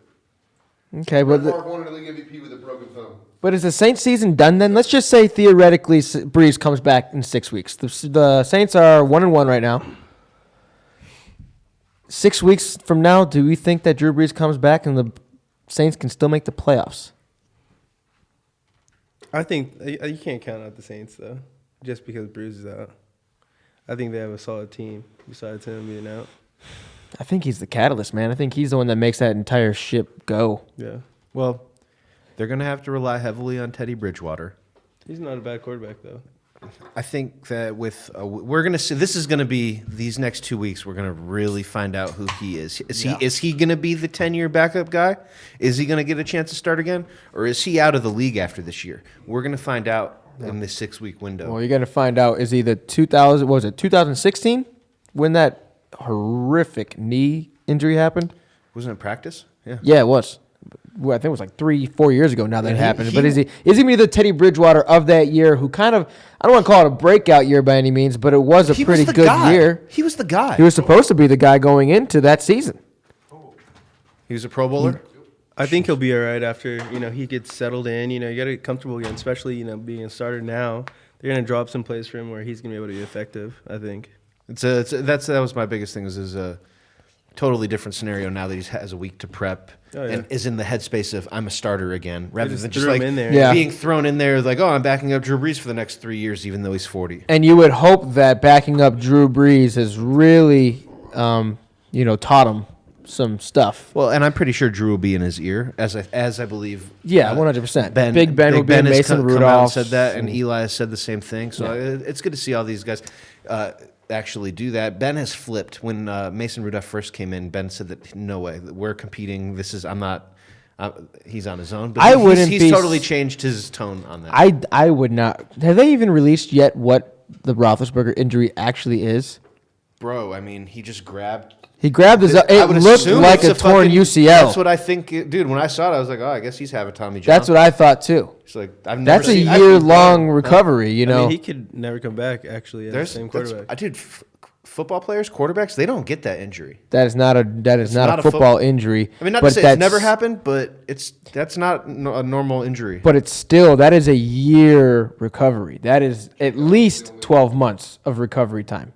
Okay, Brett but Favre won a league MVP with a broken thumb. but is the Saints season done then? Let's just say theoretically Brees comes back in 6 weeks. The Saints are 1-1 right now. 6 weeks from now, do we think that Drew Brees comes back and the Saints can still make the playoffs? I think you can't count out the Saints though, just because Bruce is out. I think they have a solid team besides him being out. I think he's the catalyst, man. I think he's the one that makes that entire ship go. Yeah, Well, they're going to have to rely heavily on Teddy Bridgewater. he's not a bad quarterback though. I think that we're going to see, this is going to be these next 2 weeks. We're going to really find out who he is. Is he going to be the 10-year backup guy? Is he going to get a chance to start again, or is he out of the league after this year? We're going to find out in this 6 week window. Well, you're going to find out is he the 2016 when that horrific knee injury happened? Wasn't it practice? Yeah. Yeah, it was. Well, I think it was like 3-4 years ago now that it Yeah, happened. he- But is he going to be the Teddy Bridgewater of that year who kind of, I don't want to call it a breakout year by any means, but it was a He pretty was the good guy. year. He was the guy. He was supposed to be the guy going into that season. He was a Pro Bowler. I think he'll be all right after he gets settled in. You got to get comfortable again, especially being a starter now. They're gonna drop some plays for him where he's gonna be able to be effective. I think. That was my biggest thing is totally different scenario now that he has a week to prep and is in the headspace of I'm a starter again, rather than just like in there. being thrown in there like, oh, I'm backing up Drew Brees for the next 3 years, even though he's 40. And you would hope that backing up Drew Brees has really, taught him some stuff. Well, and I'm pretty sure Drew will be in his ear, as I believe. Yeah, 100%. Big Ben will be in Mason come Rudolph. out and said that, and Eli has said the same thing. So it's good to see all these guys actually do that. Ben has flipped. When Mason Rudolph first came in, Ben said that no way, that we're competing. I'm not. He's on his own. But he's totally changed his tone on that. I would not. Have they even released yet what the Roethlisberger injury actually is? Bro, I mean, he just grabbed. He grabbed his. It looked like a torn UCL. That's what I think, dude. When I saw it, I was like, "Oh, I guess he's having Tommy John." That's what I thought too. It's like I've never That's seen, a year-long recovery. I mean, he could never come back. Actually, as the same quarterback. Dude, football players, quarterbacks, they don't get that injury. That is not a football injury. I mean, not to say it's never happened, but that's not a normal injury. But that is a year recovery. That is at least 12 months of recovery time.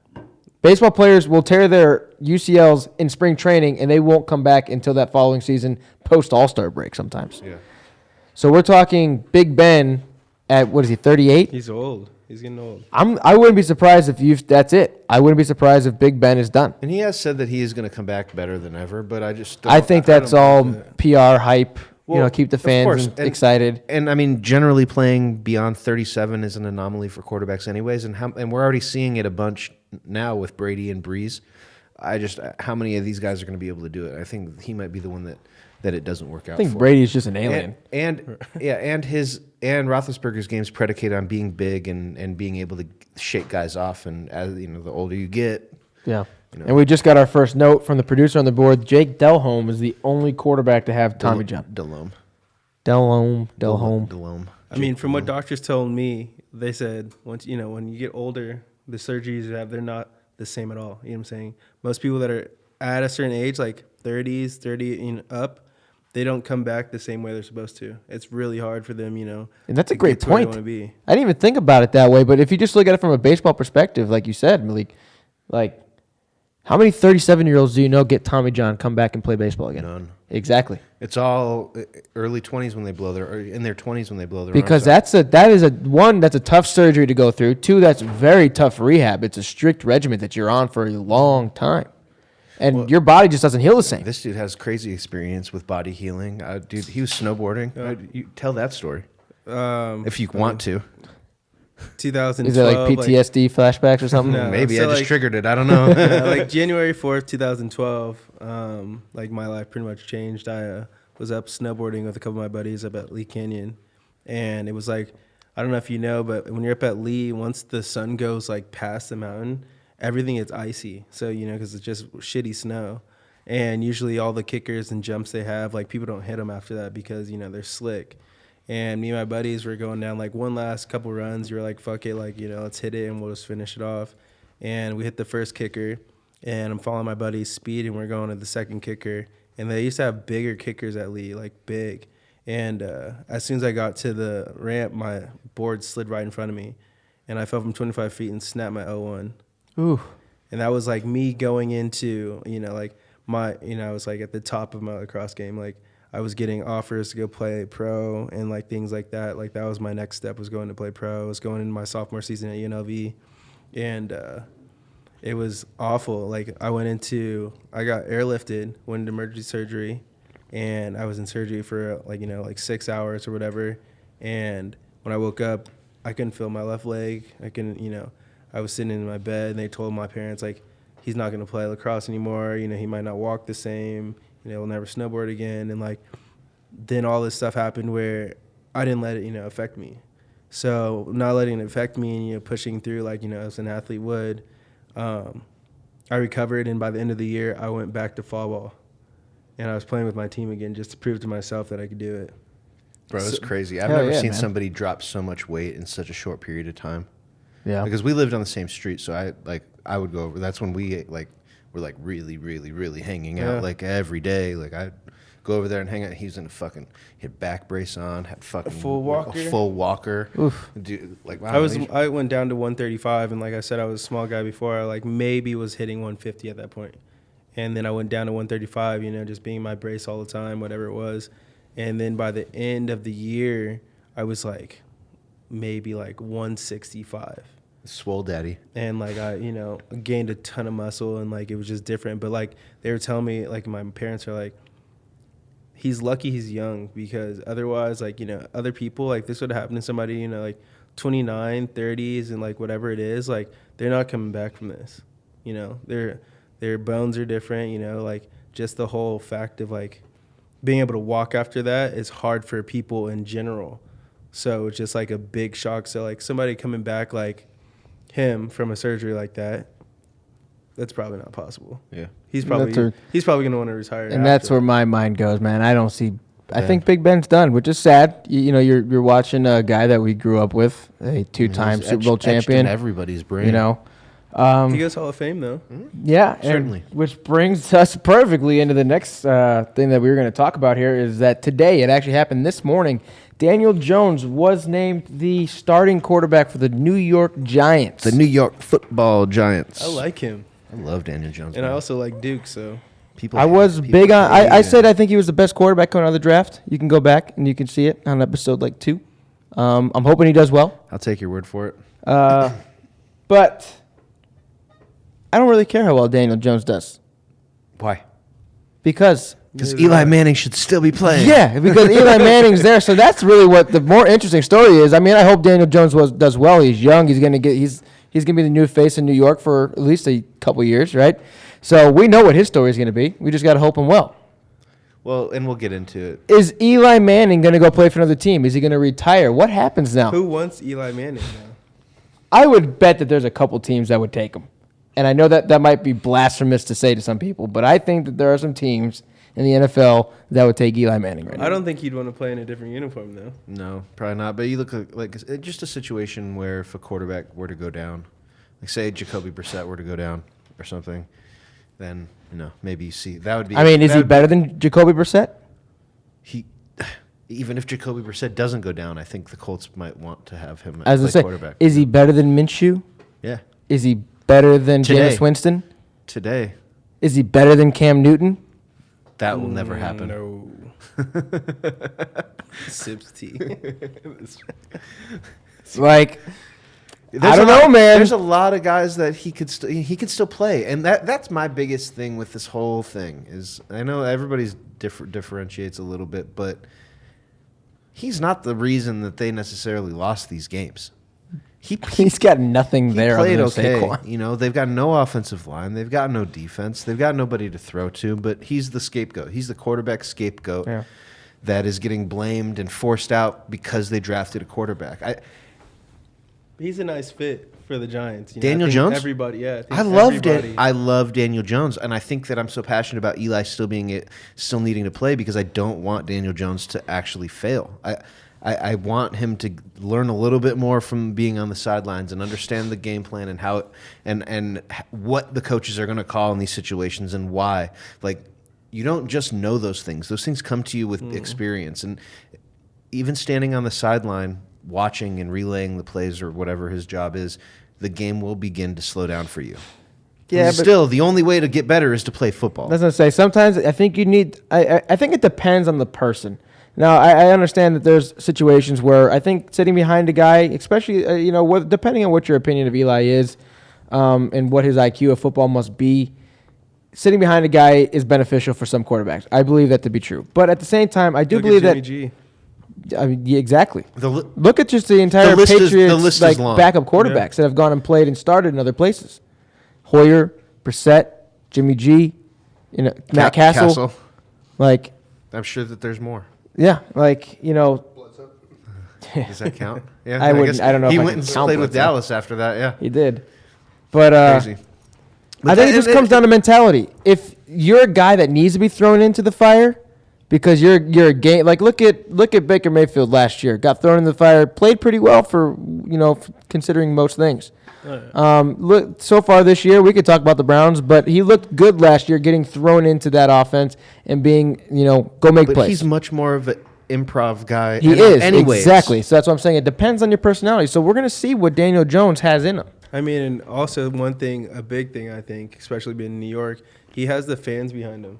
Baseball players will tear their UCLs in spring training, and they won't come back until that following season, post All-Star break sometimes. Yeah. So we're talking Big Ben at, what is he, 38? He's old. He's getting old. I wouldn't be surprised if that's it. I wouldn't be surprised if Big Ben is done. And he has said that he is going to come back better than ever, but I think that's all PR hype. Well, keep the fans excited. And I mean, generally playing beyond 37 is an anomaly for quarterbacks anyways, and we're already seeing it a bunch now with Brady and Breeze. How many of these guys are going to be able to do it? I think he might be the one that it doesn't work out for. I think Brady's just an alien. And Roethlisberger's game's predicated on being big and being able to shake guys off, and as the older you get. Yeah. And we just got our first note from the producer on the board. Jake Delhomme is the only quarterback to have Tommy John. Delhomme. I mean, from what doctors told me, they said once when you get older, the surgeries you have, they're not the same at all. You know what I'm saying? Most people that are at a certain age, like 30s, 30 and up, they don't come back the same way they're supposed to. It's really hard for them, And that's a great point. I didn't even think about it that way, but if you just look at it from a baseball perspective, like you said, Malik, how many 37-year-olds do you know get Tommy John, come back and play baseball again? None. Exactly. It's all early 20s when they blow their, or in their 20s when they blow their. Because arms out. that's a tough surgery to go through. 2, that's very tough rehab. It's a strict regimen that you're on for a long time, and your body just doesn't heal the same. This dude has crazy experience with body healing. Dude, he was snowboarding. You tell that story if you want to. 2012. Is it like PTSD flashbacks or something? No, maybe so I just triggered it. I don't know. Like January 4th, 2012, my life pretty much changed. I was up snowboarding with a couple of my buddies up at Lee Canyon, and it was like, I don't know if you know, but when you're up at Lee, once the sun goes past the mountain, everything is icy. So because it's just shitty snow, and usually all the kickers and jumps they have, people don't hit them after that because they're slick. And me and my buddies were going down one last couple runs. We were like, fuck it, let's hit it and we'll just finish it off. And we hit the first kicker, and I'm following my buddy's speed, and we're going to the second kicker. And they used to have bigger kickers at Lee, big. And as soon as I got to the ramp, my board slid right in front of me, and I fell from 25 feet and snapped my L1. Ooh. And that was me going into, I was at the top of my lacrosse game, I was getting offers to go play pro and things like that. That was my next step, was going to play pro. I was going into my sophomore season at UNLV, and it was awful. I got airlifted, went into emergency surgery, and I was in surgery for 6 hours or whatever. And when I woke up, I couldn't feel my left leg. I was sitting in my bed, and they told my parents he's not going to play lacrosse anymore. He might not walk the same. We'll never snowboard again. And then all this stuff happened where I didn't let it, affect me. So not letting it affect me and, pushing through as an athlete would, I recovered. And by the end of the year, I went back to fall ball, and I was playing with my team again just to prove to myself that I could do it. Bro, it's crazy. I've never seen somebody drop so much weight in such a short period of time. Yeah. Because we lived on the same street, so I would go over. That's when we we're really, really, really hanging out every day. I'd go over there and hang out. He's in he had back brace on, had fucking a full walker. Oof. Dude, I went down to 135, and like I said, I was a small guy before. I maybe was hitting 150 at that point. And then I went down to 135, just being my brace all the time, whatever it was. And then by the end of the year, I was like maybe like 165. Swole daddy. And like I gained a ton of muscle, and like it was just different. But like they were telling me, like my parents are like, he's lucky he's young, because otherwise, like, other people, like this would happen to somebody, like 29, 30s, and like whatever it is, like they're not coming back from this. Their bones are different, like just the whole fact of like being able to walk after that is hard for people in general. So it's just like a big shock. So like somebody coming back like him from a surgery like that, that's probably not possible. Yeah. He's probably going to want to retire. And that's where my mind goes, man. I don't see. I think Big Ben's done, which is sad. You're watching a guy that we grew up with, a two-time Super Bowl champion. In everybody's brain. He goes Hall of Fame though. Yeah, certainly. Which brings us perfectly into the next thing that we were going to talk about here, is that today, it actually happened this morning, Daniel Jones was named the starting quarterback for the New York Giants. The New York Football Giants. I like him. I love Daniel Jones. And I also like Duke, so. I was big on. I said I think he was the best quarterback coming out of the draft. You can go back and you can see it on episode like 2. I'm hoping he does well. I'll take your word for it. But I don't really care how well Daniel Jones does. Why? Because Eli Manning should still be playing. Yeah, because Eli Manning's there. So that's really what the more interesting story is. I mean, I hope Daniel Jones does well. He's young. He's gonna be the new face in New York for at least a couple years, right? So we know what his story is going to be. We just got to hope him well. Well, and we'll get into it. Is Eli Manning going to go play for another team? Is he going to retire? What happens now? Who wants Eli Manning now? I would bet that there's a couple teams that would take him. And I know that might be blasphemous to say to some people, but I think that there are some teams in the NFL that would take Eli Manning right now. I don't think he'd want to play in a different uniform, though. No, probably not. But you look like just a situation where if a quarterback were to go down, like say Jacoby Brissett were to go down or something, then maybe you see that would be. I mean, is he better than Jacoby Brissett? Even if Jacoby Brissett doesn't go down, I think the Colts might want to have him as play quarterback. Is he better than Minshew? Yeah. Is he better than Jameis Winston? Today. Is he better than Cam Newton? That will never happen. No. Sips tea. Like, I don't know, man. There's a lot of guys that he could still play, and that's my biggest thing with this whole thing is I know everybody's differentiates a little bit, but he's not the reason that they necessarily lost these games. He's got nothing there. Played other than okay. Saquon. They've got no offensive line. They've got no defense. They've got nobody to throw to. But he's the scapegoat. He's the quarterback scapegoat that is getting blamed and forced out because they drafted a quarterback. He's a nice fit for the Giants. Daniel Jones? Everybody, yeah. I love Daniel Jones, and I think that I'm so passionate about Eli still needing to play because I don't want Daniel Jones to actually fail. I want him to learn a little bit more from being on the sidelines and understand the game plan and how and what the coaches are going to call in these situations and why. Like, you don't just know those things. Those things come to you with experience. And even standing on the sideline, watching and relaying the plays or whatever his job is, the game will begin to slow down for you. Yeah, but still, the only way to get better is to play football. That's what I say. Sometimes I think you need. I think it depends on the person. Now, I understand that there's situations where I think sitting behind a guy, especially depending on what your opinion of Eli is, and what his IQ of football must be, sitting behind a guy is beneficial for some quarterbacks. I believe that to be true. But at the same time, I do believe that. G. I mean, yeah, exactly. Look at just the entire Patriots backup quarterbacks that have gone and played and started in other places. Hoyer, Brissett, Jimmy G, Matt Castle. Like, I'm sure that there's more. Yeah, like, Does that count? Yeah, I wouldn't. I don't know. He went and played with Dallas after that. Yeah, he did. But crazy. I think it just comes down to mentality. If you're a guy that needs to be thrown into the fire because you're a game, like look at Baker Mayfield last year, got thrown in the fire, played pretty well for considering most things. Look, so far this year, we could talk about the Browns, but he looked good last year, getting thrown into that offense and being, go make plays. He's much more of an improv guy. He is, exactly. So that's what I'm saying. It depends on your personality. So we're going to see what Daniel Jones has in him. I mean, and also a big thing I think, especially being in New York, he has the fans behind him.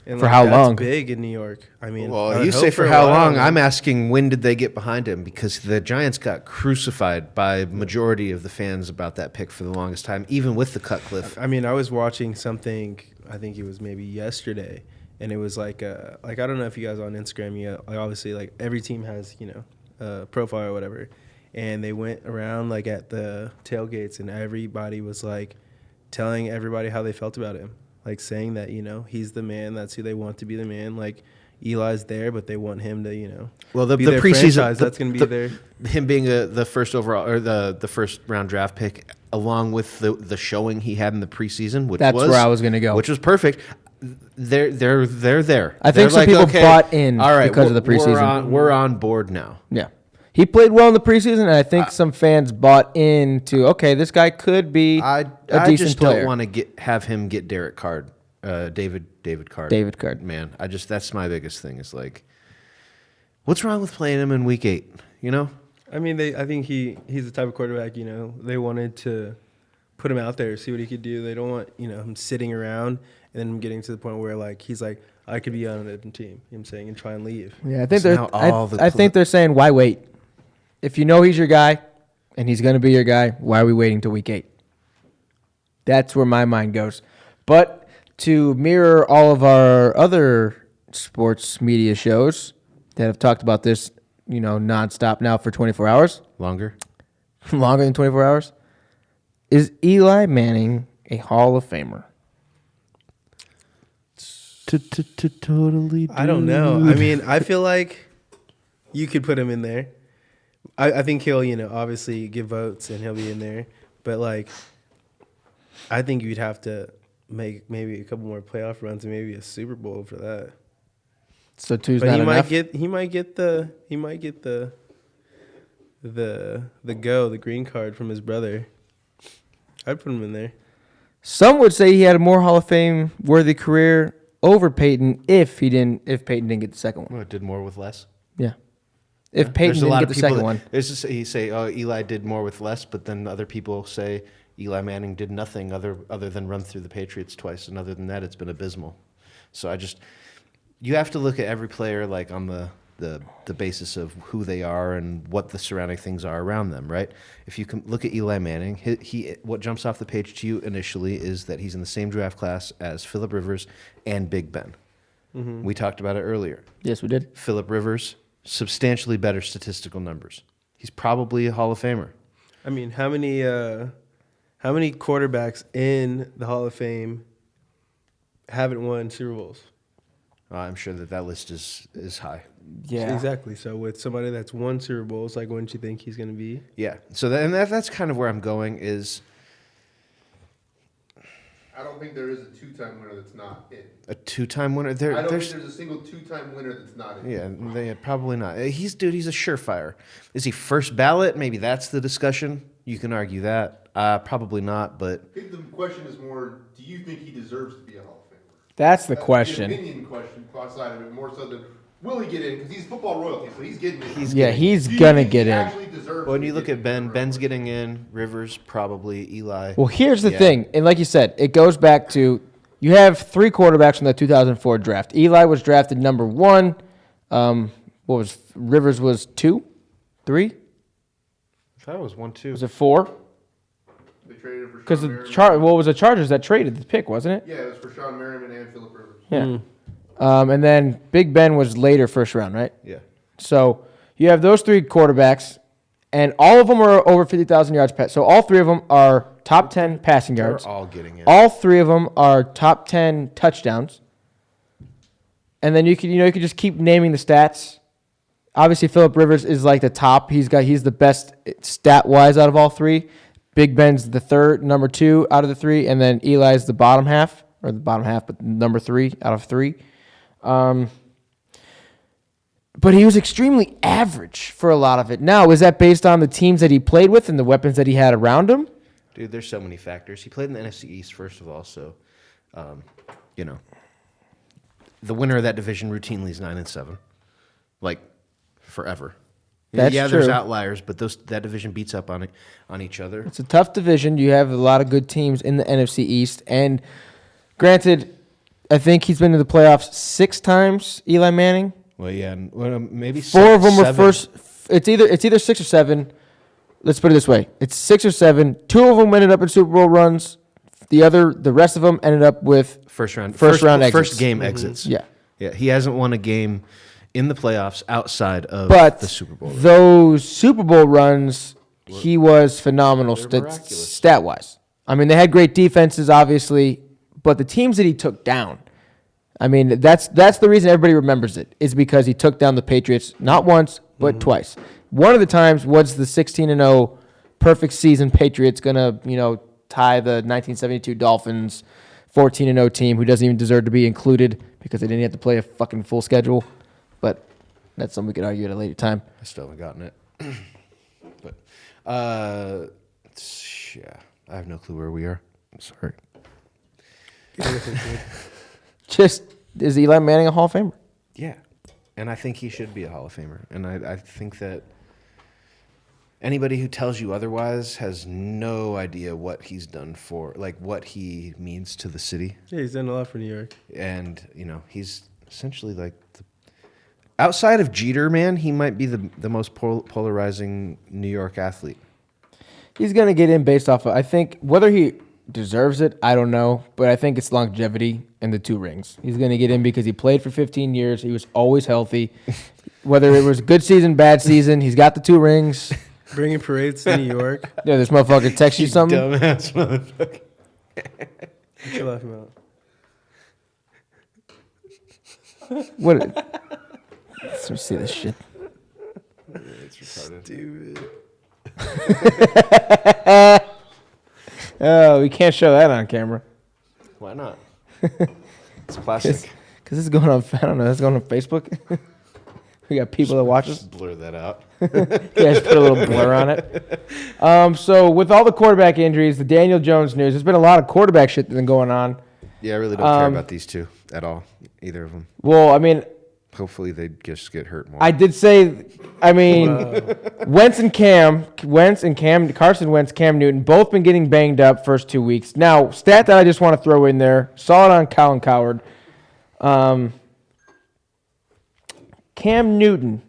And For how that's long? big in New York. I mean, I Well, would you hope say for a how while, long? man. I'm asking when did they get behind him? Because the Giants got crucified by majority of the fans about that pick for the longest time, even with the Cutcliffe. I mean, I was watching something. I think it was maybe yesterday, and it was like I don't know if you guys are on Instagram. Like obviously, like every team has a profile or whatever, and they went around like at the tailgates, and everybody was like telling everybody how they felt about him, like saying that he's the man. That's who they want to be the man. Like Eli's there, but they want him to Well, the be their preseason franchise. That's going to be there. Him being the first overall or the first round draft pick, along with the showing he had in the preseason, which That's was where I was gonna go. which was perfect. They're there. I think They're some people bought in all right, because of the preseason. We're on board now. Yeah. He played well in the preseason, and I think some fans bought into, okay, this guy could be I a decent just player. don't want to have him get Derek Card, David Card. David Card. Man, that's my biggest thing. Is like, what's wrong with playing him in week 8? I mean, I think he's the type of quarterback, they wanted to put him out there, see what he could do. They don't want, him sitting around and then getting to the point where, like, he's like, I could be on a different team, you know what I'm saying, and try and leave. Yeah, I think So they're. now all the I think they're saying, why wait? If you know he's your guy, and he's going to be your guy, why are we waiting till week 8? That's where my mind goes. But to mirror all of our other sports media shows that have talked about this, nonstop now for 24 hours, Longer. longer than 24 hours, is Eli Manning a Hall of Famer? Totally. I don't know. I mean, I feel like you could put him in there. I think he'll, obviously give votes and he'll be in there. But, like, I think you'd have to make maybe a couple more playoff runs and maybe a Super Bowl for that. So two's But not he enough. might get the green card from his brother. I'd put him in there. Some would say he had a more Hall of Fame worthy career over Peyton if Peyton didn't get the second one. Well, it did more with less. Yeah. If Peyton didn't get the second one. There's just you say, oh, Eli did more with less, but then other people say Eli Manning did nothing other than run through the Patriots twice, and other than that, it's been abysmal. So you have to look at every player like on the basis of who they are and what the surrounding things are around them, right? If you can look at Eli Manning, he what jumps off the page to you initially is that he's in the same draft class as Phillip Rivers and Big Ben. Mm-hmm. We talked about it earlier. Yes, we did. Phillip Rivers, substantially better statistical numbers. He's probably a Hall of Famer. I mean, how many quarterbacks in the Hall of Fame haven't won Super Bowls? I'm sure that list is high. Yeah. Exactly. So with somebody that's won Super Bowls, like, wouldn't you think he's going to be? Yeah. So that's kind of where I'm going is I don't think there is a two-time winner that's not in. a two-time winner. I don't think There's there's a single two-time winner that's not in. yeah, probably not. He's a surefire. Is he first ballot? Maybe that's the discussion. You can argue that. Probably not, but I think the question is more, do you think he deserves to be a Hall of Famer? That's the That's question. the opinion question outside of it, more so than will he get in? Because he's football royalty, so he's getting in. He's Do you gonna think get he in. actually deserves when to you look get at Ben, in? Ben's getting in. Rivers probably. Eli. Well, here's the Yeah. thing, and like you said, it goes back to you have 3 quarterbacks from the 2004 draft. Eli was drafted number 1. Rivers was 2, 3? I thought it was 1-2. Was it 4? They traded for Because Sean the Merriman. was the Chargers that traded the pick, wasn't it? Yeah, it was for Sean Merriman and Phillip Rivers. Yeah. And then Big Ben was later first round, right? Yeah. So you have those 3 quarterbacks, and all of them are over 50,000 yards. So all 3 of them are top 10 passing yards. They're all getting in. All 3 of them are top 10 touchdowns. And then you could just keep naming the stats. Obviously, Phillip Rivers is like the top. He's the best stat-wise out of all 3. Big Ben's the number 2 out of the 3, and then Eli's the bottom half, but number 3 out of 3. But he was extremely average for a lot of it. Now, is that based on the teams that he played with and the weapons that he had around him? Dude, there's so many factors. He played in the NFC East, first of all, so, the winner of that division routinely is 9-7, like forever. That's there's true. outliers, but that division beats up on each other. It's a tough division. You have a lot of good teams in the NFC East, and granted, I think he's been to the playoffs 6 times, Eli Manning. Well, yeah, maybe 4 of them were 7. first. It's either 6 or 7. Let's put it this way: it's 6 or 7. 2 of them ended up in Super Bowl runs. The rest of them ended up with first round exits. first game exits. Yeah. Yeah, he hasn't won a game in the playoffs outside of the Super Bowl. Those Super Bowl runs, he was phenomenal stat-wise. I mean, they had great defenses, obviously, but the teams that he took down, I mean, that's the reason everybody remembers it, is because he took down the Patriots not once, but twice. One of the times was the 16-0 perfect season Patriots going to, tie the 1972 Dolphins 14-0 team who doesn't even deserve to be included because they didn't have to play a fucking full schedule. But that's something we could argue at a later time. I still haven't gotten it. But, yeah, I have no clue where we are. I'm sorry. Just, is Eli Manning a Hall of Famer? Yeah, and I think he should be a Hall of Famer. And I think that anybody who tells you otherwise has no idea what he's done for, like what he means to the city. Yeah, he's done a lot for New York. And, he's essentially like outside of Jeter, man, he might be the most polarizing New York athlete. He's going to get in based off of, I think, whether he deserves it, I don't know, but I think it's longevity and the 2 rings. He's going to get in because he played for 15 years. He was always healthy. Whether it was good season, bad season, he's got the 2 rings. Bringing parades to New York. Yeah, this motherfucker text you something. Dumbass motherfucker. What you laughing about? What? Let's see this shit. It's retarded. Stupid. Oh, we can't show that on camera. Why not? It's plastic. Because it's going on, I don't know, it's going on Facebook. We got people that watch us. Just blur that out. Yeah, just put a little blur on it. So with all the quarterback injuries, the Daniel Jones news, there's been a lot of quarterback shit that's been going on. Yeah, I really don't care about these 2 at all, either of them. Well, I mean, Hopefully they just get hurt more. I did say, I mean, Carson Wentz, Cam Newton, both been getting banged up first 2 weeks. Now, stat that I just want to throw in there, saw it on Colin Cowherd. Cam Newton,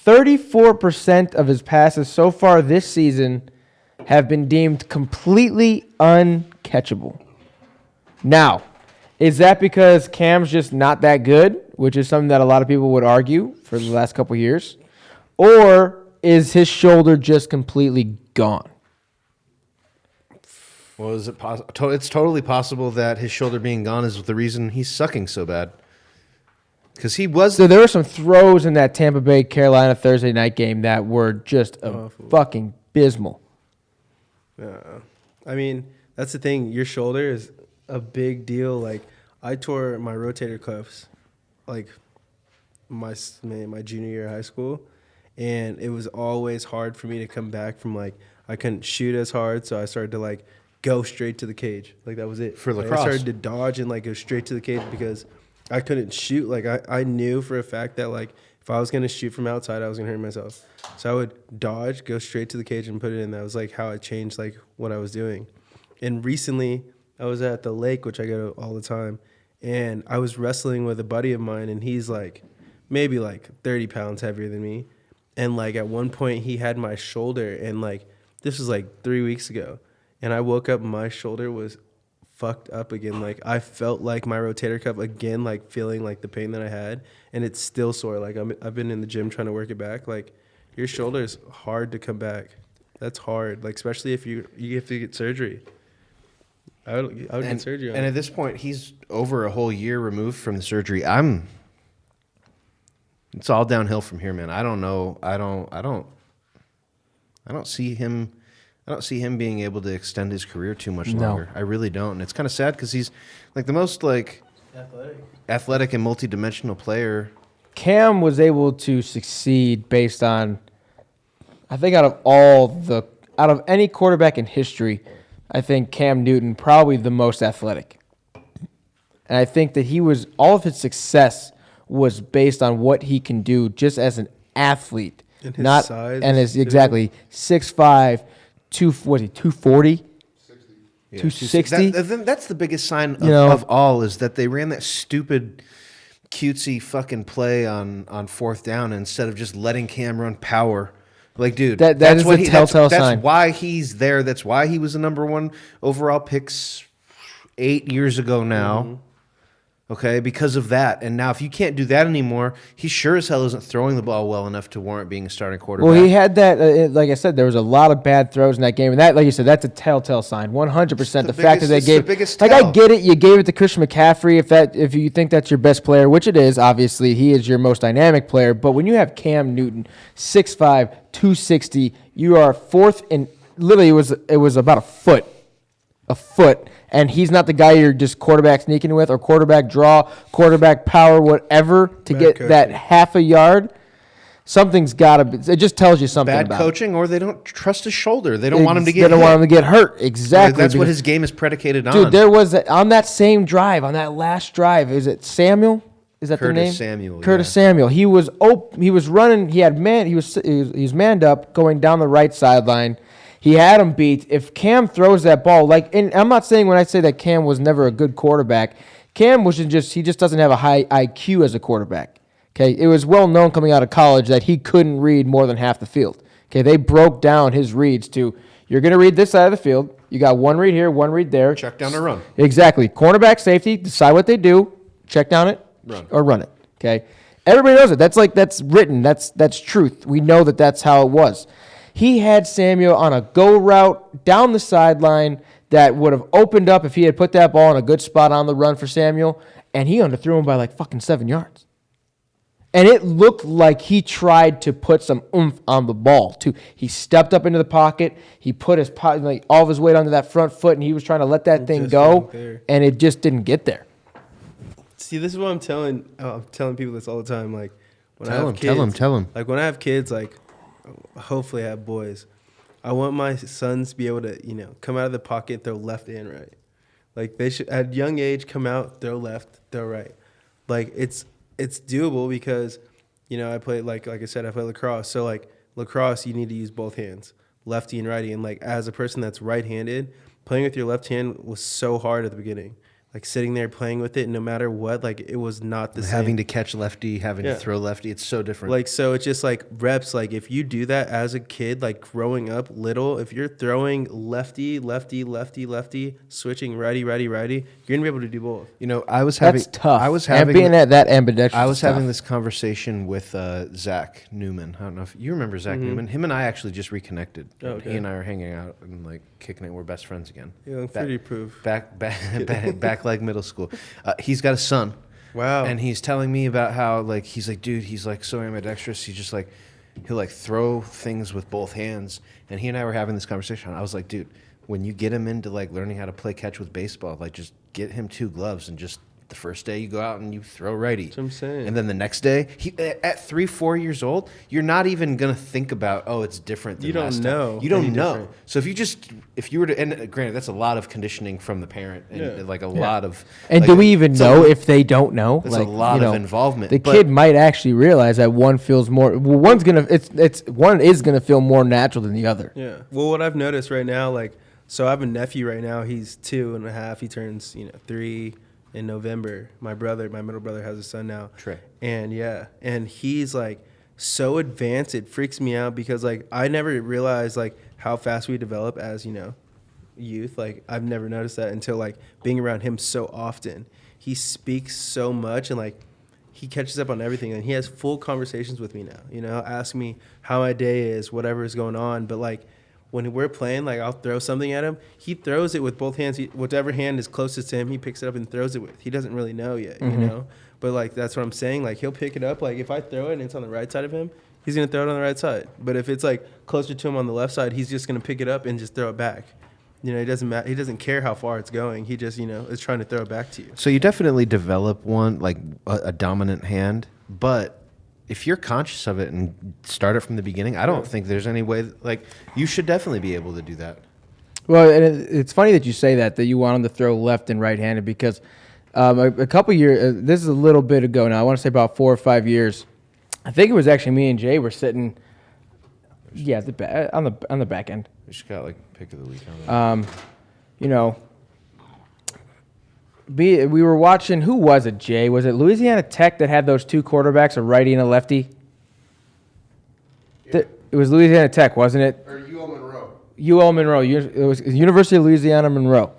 34% of his passes so far this season have been deemed completely uncatchable. Now, is that because Cam's just not that good, which is something that a lot of people would argue for the last couple of years? Or is his shoulder just completely gone? Well, is it possible? It's totally possible that his shoulder being gone is the reason he's sucking so bad. Because he was. So there were some throws in that Tampa Bay Carolina Thursday night game that were just fucking abysmal. I mean, that's the thing. Your shoulder is a big deal. Like, I tore my rotator cuffs, like my junior year of high school, and it was always hard for me to come back from, like, I couldn't shoot as hard, so I started to, like, go straight to the cage. Like, that was it. For lacrosse. Like, I started to dodge and, like, go straight to the cage because I couldn't shoot. Like, I knew for a fact that, like, if I was going to shoot from outside, I was going to hurt myself. So I would dodge, go straight to the cage, and put it in. That was, like, how I changed, like, what I was doing. And recently, I was at the lake, which I go to all the time, and I was wrestling with a buddy of mine, and he's, like, maybe, like, 30 pounds heavier than me. And, like, at one point, he had my shoulder, and, like, this was, like, 3 weeks ago. And I woke up, and my shoulder was fucked up again. Like, I felt like my rotator cuff again, like, feeling, like, the pain that I had. And it's still sore. Like, I've been in the gym trying to work it back. Like, your shoulder is hard to come back. That's hard. Like, especially if you have to get surgery. I would get surgery on it. And at this point, he's over a whole year removed from the surgery. It's all downhill from here, man. I don't know. I don't see him. I don't see him being able to extend his career too much longer. I really don't. And it's kind of sad because he's like the most like athletic and multidimensional player. Cam was able to succeed based on, I think out of any quarterback in history, I think Cam Newton probably the most athletic. And I think that all of his success was based on what he can do just as an athlete. And his size. And his, exactly, 6'5", 240? 60. Yeah. 260. That's the biggest sign of all is that they ran that stupid, cutesy fucking play on fourth down instead of just letting Cam run power. Like, dude, that's what a telltale sign. That's why he's there. That's why he was the number 1 overall pick 8 years ago now. Mm-hmm. Okay, because of that. And now if you can't do that anymore, he sure as hell isn't throwing the ball well enough to warrant being a starting quarterback. Well, he had that, like I said, there was a lot of bad throws in that game. And that, like you said, that's a telltale sign, 100%. The fact that they gave, like, I get it, you gave it to Christian McCaffrey if you think that's your best player, which it is, obviously, he is your most dynamic player. But when you have Cam Newton, 6'5", 260, you are fourth in, literally it was about a foot. And he's not the guy you're just quarterback sneaking with or quarterback draw, quarterback power, whatever, to get that half a yard. Something's got to be. It just tells you something bad about coaching, it. Or they don't trust his shoulder. They don't want him to get hit. They don't want him to get hurt. Exactly. That's what his game is predicated on. Dude, there was, on that same drive, on that last drive, is it Samuel? Is that Curtis the name? Samuel. Curtis Samuel. He was running. He was manned up going down the right sideline. He had him beat. If Cam throws that ball, and I'm not saying when I say that Cam was never a good quarterback, Cam he just doesn't have a high IQ as a quarterback. Okay, it was well known coming out of college that he couldn't read more than half the field. Okay, they broke down his reads to, you're going to read this side of the field. You got one read here, one read there. Check down or run. Exactly. Cornerback, safety, decide what they do. Check down it or run it. Okay, everybody knows it. That's written. That's truth. We know that's how it was. He had Samuel on a go route down the sideline that would have opened up if he had put that ball in a good spot on the run for Samuel, and he underthrew him by like fucking 7 yards. And it looked like he tried to put some oomph on the ball, too. He stepped up into the pocket. He put all of his weight onto that front foot, and he was trying to let that thing go, and it just didn't get there. See, this is what I'm telling people this all the time. Like, when tell I have kids, tell him. Like, when I have kids, like, hopefully I have boys, I want my sons to be able to, come out of the pocket, throw left and right. Like, they should, at a young age, come out, throw left, throw right. Like, it's doable because, I play, like I said, I play lacrosse. So, like, lacrosse, you need to use both hands, lefty and righty. And, like, as a person that's right-handed, playing with your left hand was so hard at the beginning. Like, sitting there playing with it, no matter what, like, it was not the same. Having to catch lefty, having to throw lefty, it's so different. Like, so it's just, like, reps. Like, if you do that as a kid, like, growing up little, if you're throwing lefty, lefty, lefty, lefty, switching righty, righty, righty, you're going to be able to do both. That's tough. Being at that ambidextrous. I was having this conversation with Zach Newman. I don't know if you remember Zach Newman. Him and I actually just reconnected. Oh, okay. He and I are hanging out and, like, kicking it. We're best friends again. Yeah, pretty proof. Back like middle school. He's got a son. Wow. And he's telling me about how, like, he's like, dude, he's like so ambidextrous. He's just like, he'll like throw things with both hands. And he and I were having this conversation. I was like, dude, when you get him into like learning how to play catch with baseball, like just get him 2 gloves and just the first day you go out and you throw righty. That's what I'm saying. And then the next day, at 3-4 years old, you're not even gonna think about, oh, it's different than last time. You don't know. Different. So if you were to, and granted, that's a lot of conditioning from the parent and like a lot of. And like, do we even know if they don't know? That's like, a lot of involvement. The kid might actually realize that one feels more. Well, one is gonna feel more natural than the other. Yeah. Well, what I've noticed right now, like, so I have a nephew right now. He's 2.5. He turns 3 in November. My middle brother has a son now. Trey. And he's like so advanced, it freaks me out because like I never realized like how fast we develop as, youth. Like I've never noticed that until like being around him so often. He speaks so much and like he catches up on everything and he has full conversations with me now. Ask me how my day is, whatever is going on, but like when we're playing, like I'll throw something at him. He throws it with both hands. Whatever hand is closest to him, he picks it up and throws it with. He doesn't really know yet, But like that's what I'm saying. Like he'll pick it up. Like if I throw it and it's on the right side of him, he's gonna throw it on the right side. But if it's like closer to him on the left side, he's just gonna pick it up and just throw it back. He doesn't matter. He doesn't care how far it's going. He just is trying to throw it back to you. So you definitely develop one like a dominant hand, but if you're conscious of it and start it from the beginning, I don't think there's any way. Like, you should definitely be able to do that. Well, and it's funny that you say that you want him to throw left and right-handed because a couple years, this is a little bit ago now, I want to say about 4 or 5 years, I think it was actually me and Jay were sitting, on the back end. We just got, like, pick of the week on that. we were watching, who was it, Jay? Was it Louisiana Tech that had those two quarterbacks, a righty and a lefty? Yeah. It was Louisiana Tech, wasn't it? Or UL Monroe. UL Monroe. It was University of Louisiana Monroe.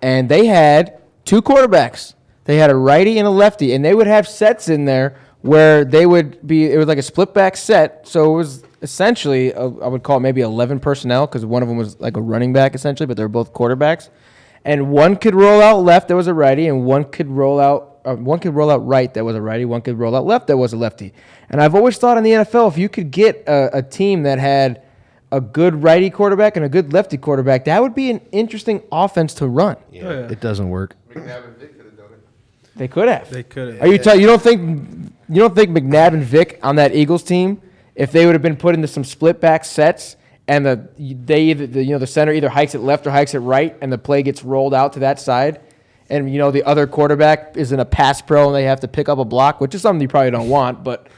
And they had two quarterbacks. They had a righty and a lefty, and they would have sets in there where it was like a split back set. So it was essentially, I would call it maybe 11 personnel because one of them was like a running back essentially, but they were both quarterbacks. And one could roll out left that was a righty, and one could roll out right that was a righty, one could roll out left that was a lefty. And I've always thought in the NFL, if you could get a team that had a good righty quarterback and a good lefty quarterback, that would be an interesting offense to run. Yeah, it doesn't work. McNabb and Vic could have done it. They could have. They could have. Are you you don't think McNabb and Vic on that Eagles team, if they would have been put into some split back sets and the center either hikes it left or hikes it right and the play gets rolled out to that side, and the other quarterback is in a pass pro and they have to pick up a block, which is something you probably don't want, but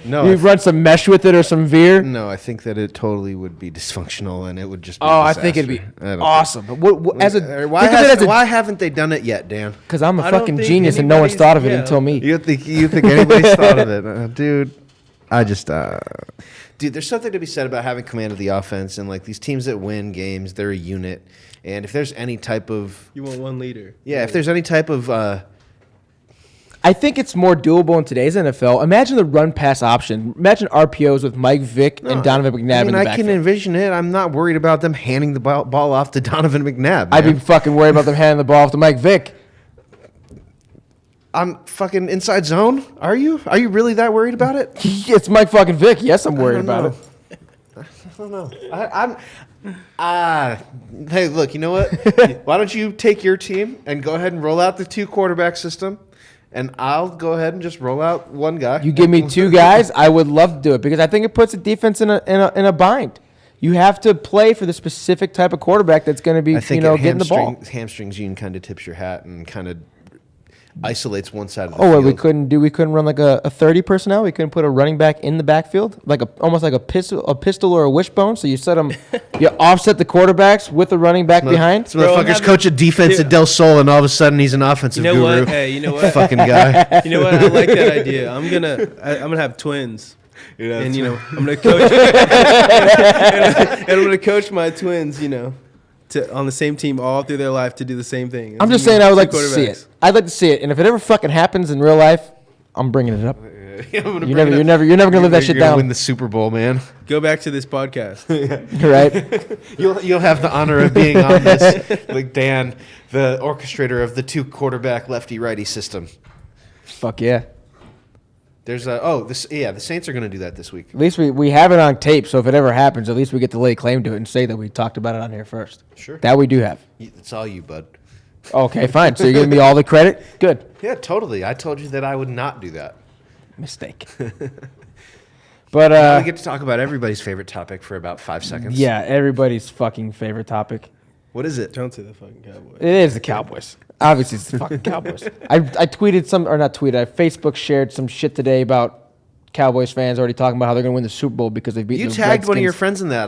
No, you run some mesh with it or some veer. No, I think that it totally would be dysfunctional and it would just be I think it'd be awesome. But why haven't they done it yet, Dan? Because I'm a I don't fucking think genius and no one's thought of it until me. You think anybody's thought of it? Dude, I just dude, there's something to be said about having command of the offense, and like these teams that win games, they're a unit. And if there's any type of You want one leader. Yeah, if there's any type of I think it's more doable in today's NFL. Imagine the run-pass option. Imagine RPOs with Mike Vick and Donovan McNabb in the backfield. I can envision it. I'm not worried about them handing the ball off to Donovan McNabb. I'd be fucking worried about them handing the ball off to Mike Vick. I'm fucking inside zone. Are you? Are you really that worried about it? It's Mike fucking Vick. Yes, I'm worried about it. I don't know. Hey, look, you know what? Why don't you take your team and go ahead and roll out the two quarterback system, and I'll go ahead and just roll out one guy. You give me two guys, I would love to do it because I think it puts the defense in a bind. You have to play for the specific type of quarterback that's going to be, getting the ball. Hamstrings you and kind of tips your hat and kind of isolates one side of the field. Well, we couldn't run like a 30 personnel. We couldn't put a running back in the backfield, like almost like a pistol or a wishbone. So you set them, you offset the quarterbacks with the running back behind. This motherfucker's coaching defense at Del Sol, and all of a sudden he's an offensive guru. What? Hey, you know what? Fucking guy. You know what? I like that idea. I'm gonna have twins. I'm gonna coach, and I'm gonna coach my twins. On the same team all through their life to do the same thing. I'm just saying I would like to see it. I'd like to see it, and if it ever fucking happens in real life, I'm bringing it up. You're never gonna live that shit down. Win the Super Bowl, man. Go back to this podcast. Right. You'll have the honor of being on this, like Dan, the orchestrator of the two quarterback lefty righty system. Fuck yeah. There's the Saints are going to do that this week. At least we have it on tape, so if it ever happens, at least we get to lay claim to it and say that we talked about it on here first. Sure. That we do have. It's all you, bud. Okay, fine. So you're giving me all the credit? Good. Yeah, totally. I told you that I would not do that. Mistake. But now we get to talk about everybody's favorite topic for about 5 seconds. Yeah, everybody's fucking favorite topic. What is it? Don't say the fucking Cowboys. It is the Cowboys. Obviously, it's the fucking Cowboys. I tweeted I Facebook shared some shit today about Cowboys fans already talking about how they're going to win the Super Bowl because they beat the Redskins. You tagged one of your friends in that.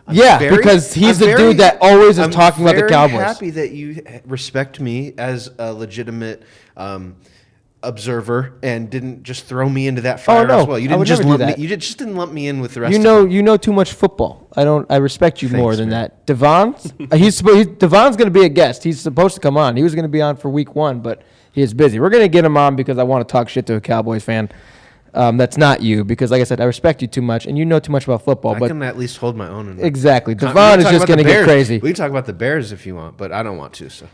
Because he's the dude that always is talking about the Cowboys. I'm happy that you respect me as a legitimate observer and didn't just throw me into that fire as well. You didn't just lump me. You just didn't lump me in with the rest. of them. You know too much football. I respect you more than man. that. Devon's Devon's going to be a guest. He's supposed to come on. He was going to be on for week 1, but he is busy. We're going to get him on because I want to talk shit to a Cowboys fan. That's not you because, like I said, I respect you too much and you know too much about football. I can at least hold my own. Exactly. Devon is just going to get crazy. We can talk about the Bears if you want, but I don't want to. So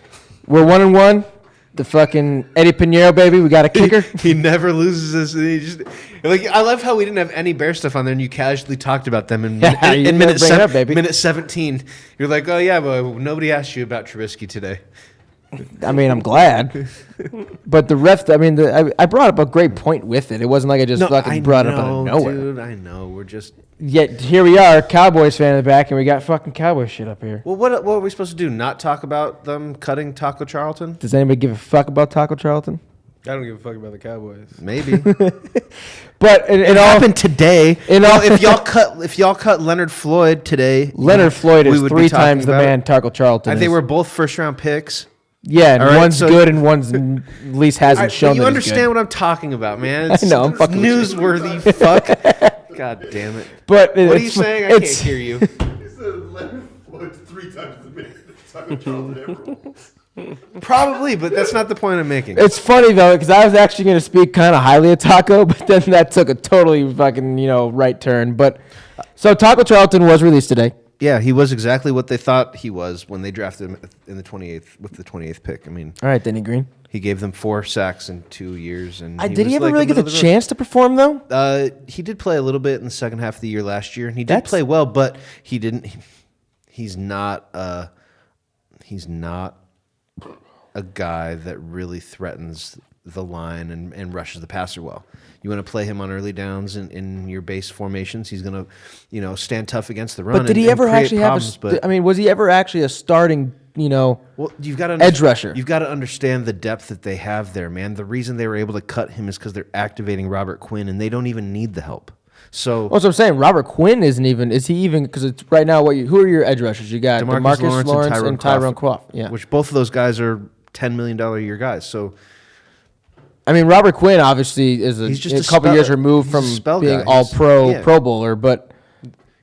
we're 1-1. The fucking Eddie Pinheiro, baby. We got a kicker. He never loses this. I love how we didn't have any Bear stuff on there, and you casually talked about them in minute 17. You're like, oh, yeah, but nobody asked you about Trubisky today. I mean, I'm glad. But the ref, I brought up a great point with it. It wasn't like I just brought it up out of nowhere. Dude, I know. We're just... Yet here we are, Cowboys fan in the back, and we got fucking Cowboys shit up here. Well, what are we supposed to do? Not talk about them cutting Taco Charlton? Does anybody give a fuck about Taco Charlton? I don't give a fuck about the Cowboys. Maybe. But it all happened today. If y'all cut Leonard Floyd today, Leonard Floyd is would be 3 talking times the about man Taco Charlton And is. they were both first-round picks. Yeah, and All right, one's so- good and one's at least hasn't shown You that understand he's good. what I'm talking about, man. It's, I know, I'm it's fucking with you. newsworthy. Fuck. God damn it. But What are you saying? I can't hear you. He said Leonard Floyd's 3 times the man that Taco Charlton ever was. Probably, but that's not the point I'm making. It's funny though, because I was actually going to speak kind of highly of Taco, but then that took a totally fucking right turn. But so Taco Charlton was released today. Yeah, he was exactly what they thought he was when they drafted him in the 28th with the 28th pick. I mean, All right, Denny Green. he gave them 4 sacks in 2 years, and Did he was ever like really get the middle of road. chance to perform though? He did play a little bit in the second half of the year last year, and he did That's- play well, but he didn't. He's not a guy that really threatens the line and rushes the passer well. You want to play him on early downs in your base formations. He's going to, stand tough against the run. But did he and ever create actually problems, have a? I mean, was he ever actually a starting? Well, you've got to edge rusher. You've got to understand the depth that they have there, man. The reason they were able to cut him is because they're activating Robert Quinn, and they don't even need the help. So Well, that's what I'm saying. Robert Quinn isn't even. Is he even? Because it's right now. Who are your edge rushers? You got DeMarcus Lawrence and Tyrone Crawford. Yeah. which both of those guys are $10 million a year guys. So I mean, Robert Quinn obviously is He's just a a couple spell- years removed he's from a spell being guy. all He's- pro yeah. Pro Bowler, but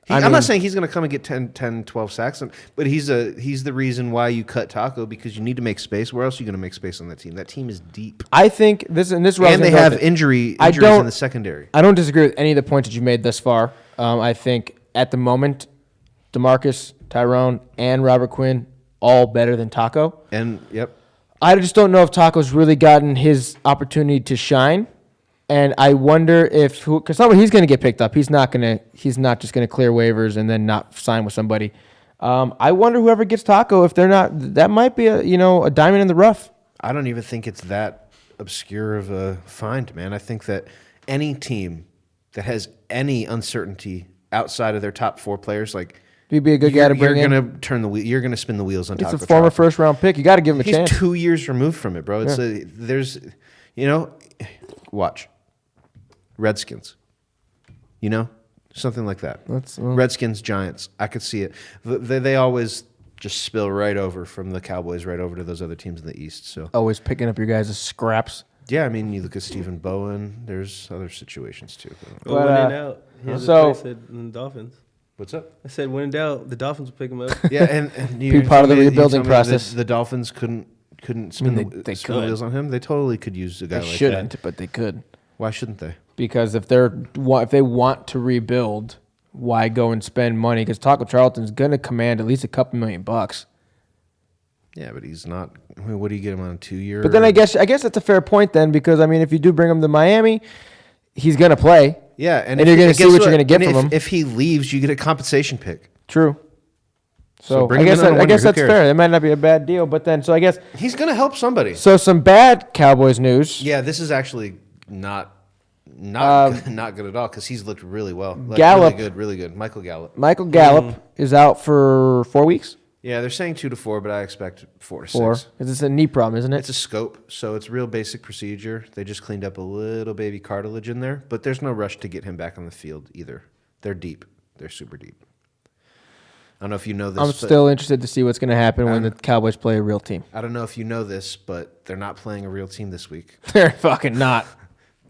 I'm mean- not saying he's going to come and get 10, 12 sacks, but he's the reason why you cut Taco, because you need to make space. Where else are you going to make space on that team? That team is deep. I think this And they have injuries don't- in the secondary. I don't disagree with any of the points that you made thus far. I think at the moment, DeMarcus, Tyrone, and Robert Quinn all better than Taco. And, yep. I just don't know if Taco's really gotten his opportunity to shine, and I wonder if because he's going to get picked up. He's not just going to clear waivers and then not sign with somebody. I wonder whoever gets Taco, if they're not, that might be a diamond in the rough. I don't even think it's that obscure of a find, man. I think that any team that has any uncertainty outside of their top 4 players, like He'd be a good guy to bring in. You're going to turn the wheel. You're going to spin the wheels on It's Taco a former Charlton. first round pick. You got to give him a He's chance. 2 years removed from it, bro. It's watch Redskins, something like that. Redskins, Giants. I could see it. They always just spill right over from the Cowboys right over to those other teams in the East. So Always picking up your guys' scraps. yeah, I mean, you look at Stephen Bowen. There's other situations too. But But, when in doubt, he has so- a place in the Dolphins. What's up? I said when in doubt, the Dolphins will pick him up. Yeah, and Be part of the rebuilding process. The Dolphins couldn't spin, they spin the could. wheels on him. They totally could use a guy They like shouldn't, that. but they could. Why shouldn't they? Because if they want to rebuild, why go and spend money? Because Taco Charlton's going to command at least a couple $1 million. Yeah, but he's not. I mean, what do you get him on a 2-year? But then I guess that's a fair point then, because I mean, if you do bring him to Miami, he's going to play. Yeah, and you're going to see what you're going to get and from him. If he leaves, you get a compensation pick. True. So So bring I him guess in on a I one-year, guess who that's cares? fair. That might not be a bad deal, but then I guess He's going to help somebody. so. Some bad Cowboys news. Yeah, this is actually not good at all because he's looked really well. Like, Gallup. really good. Michael Gallup. Michael Gallup is out for 4 weeks. Yeah, they're saying 2 to 4, but I expect 4 to 4. 6. Because it's a knee problem, isn't it? It's a scope, so it's real basic procedure. They just cleaned up a little baby cartilage in there, but there's no rush to get him back on the field either. They're deep. They're super deep. I don't know if you know this. I'm but still interested to see what's going to happen when the Cowboys play a real team. I don't know if you know this, but they're not playing a real team this week. They're fucking not.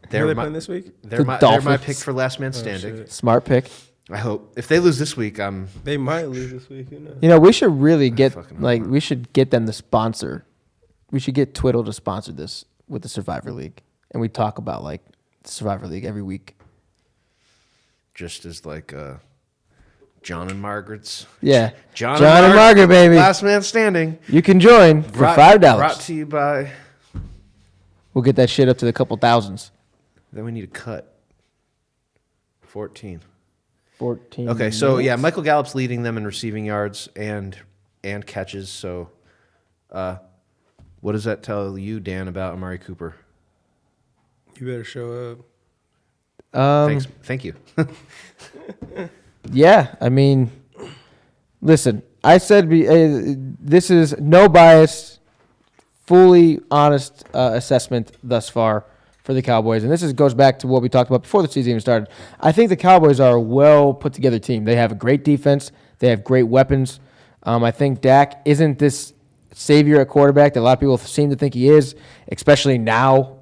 Who are they playing this week? They're The my Dolphins. pick for last man standing. shit. Smart pick. I hope. If they lose this week, They might lose this week. Who knows? We should really get fucking hope we should get them to sponsor. We should get Twiddle to sponsor this with the Survivor League, and we talk about the Survivor League every week. just as like John and Margaret's. Yeah, John and Margaret, baby. Last man standing. You can join for Brought $5. to you by. We'll get that shit up to the couple thousands. Then we need a cut. 14. 14. Okay, so minutes. yeah, Michael Gallup's leading them in receiving yards and catches. So, what does that tell you, Dan, about Amari Cooper? You better show up. Thanks. Thank you. Yeah, I mean, listen, I said this is no bias fully honest assessment thus far for the Cowboys, and this goes back to what we talked about before the season even started. I think the Cowboys are a well put together team. They have a great defense. They have great weapons. I think Dak isn't this savior at quarterback that a lot of people seem to think he is, especially now.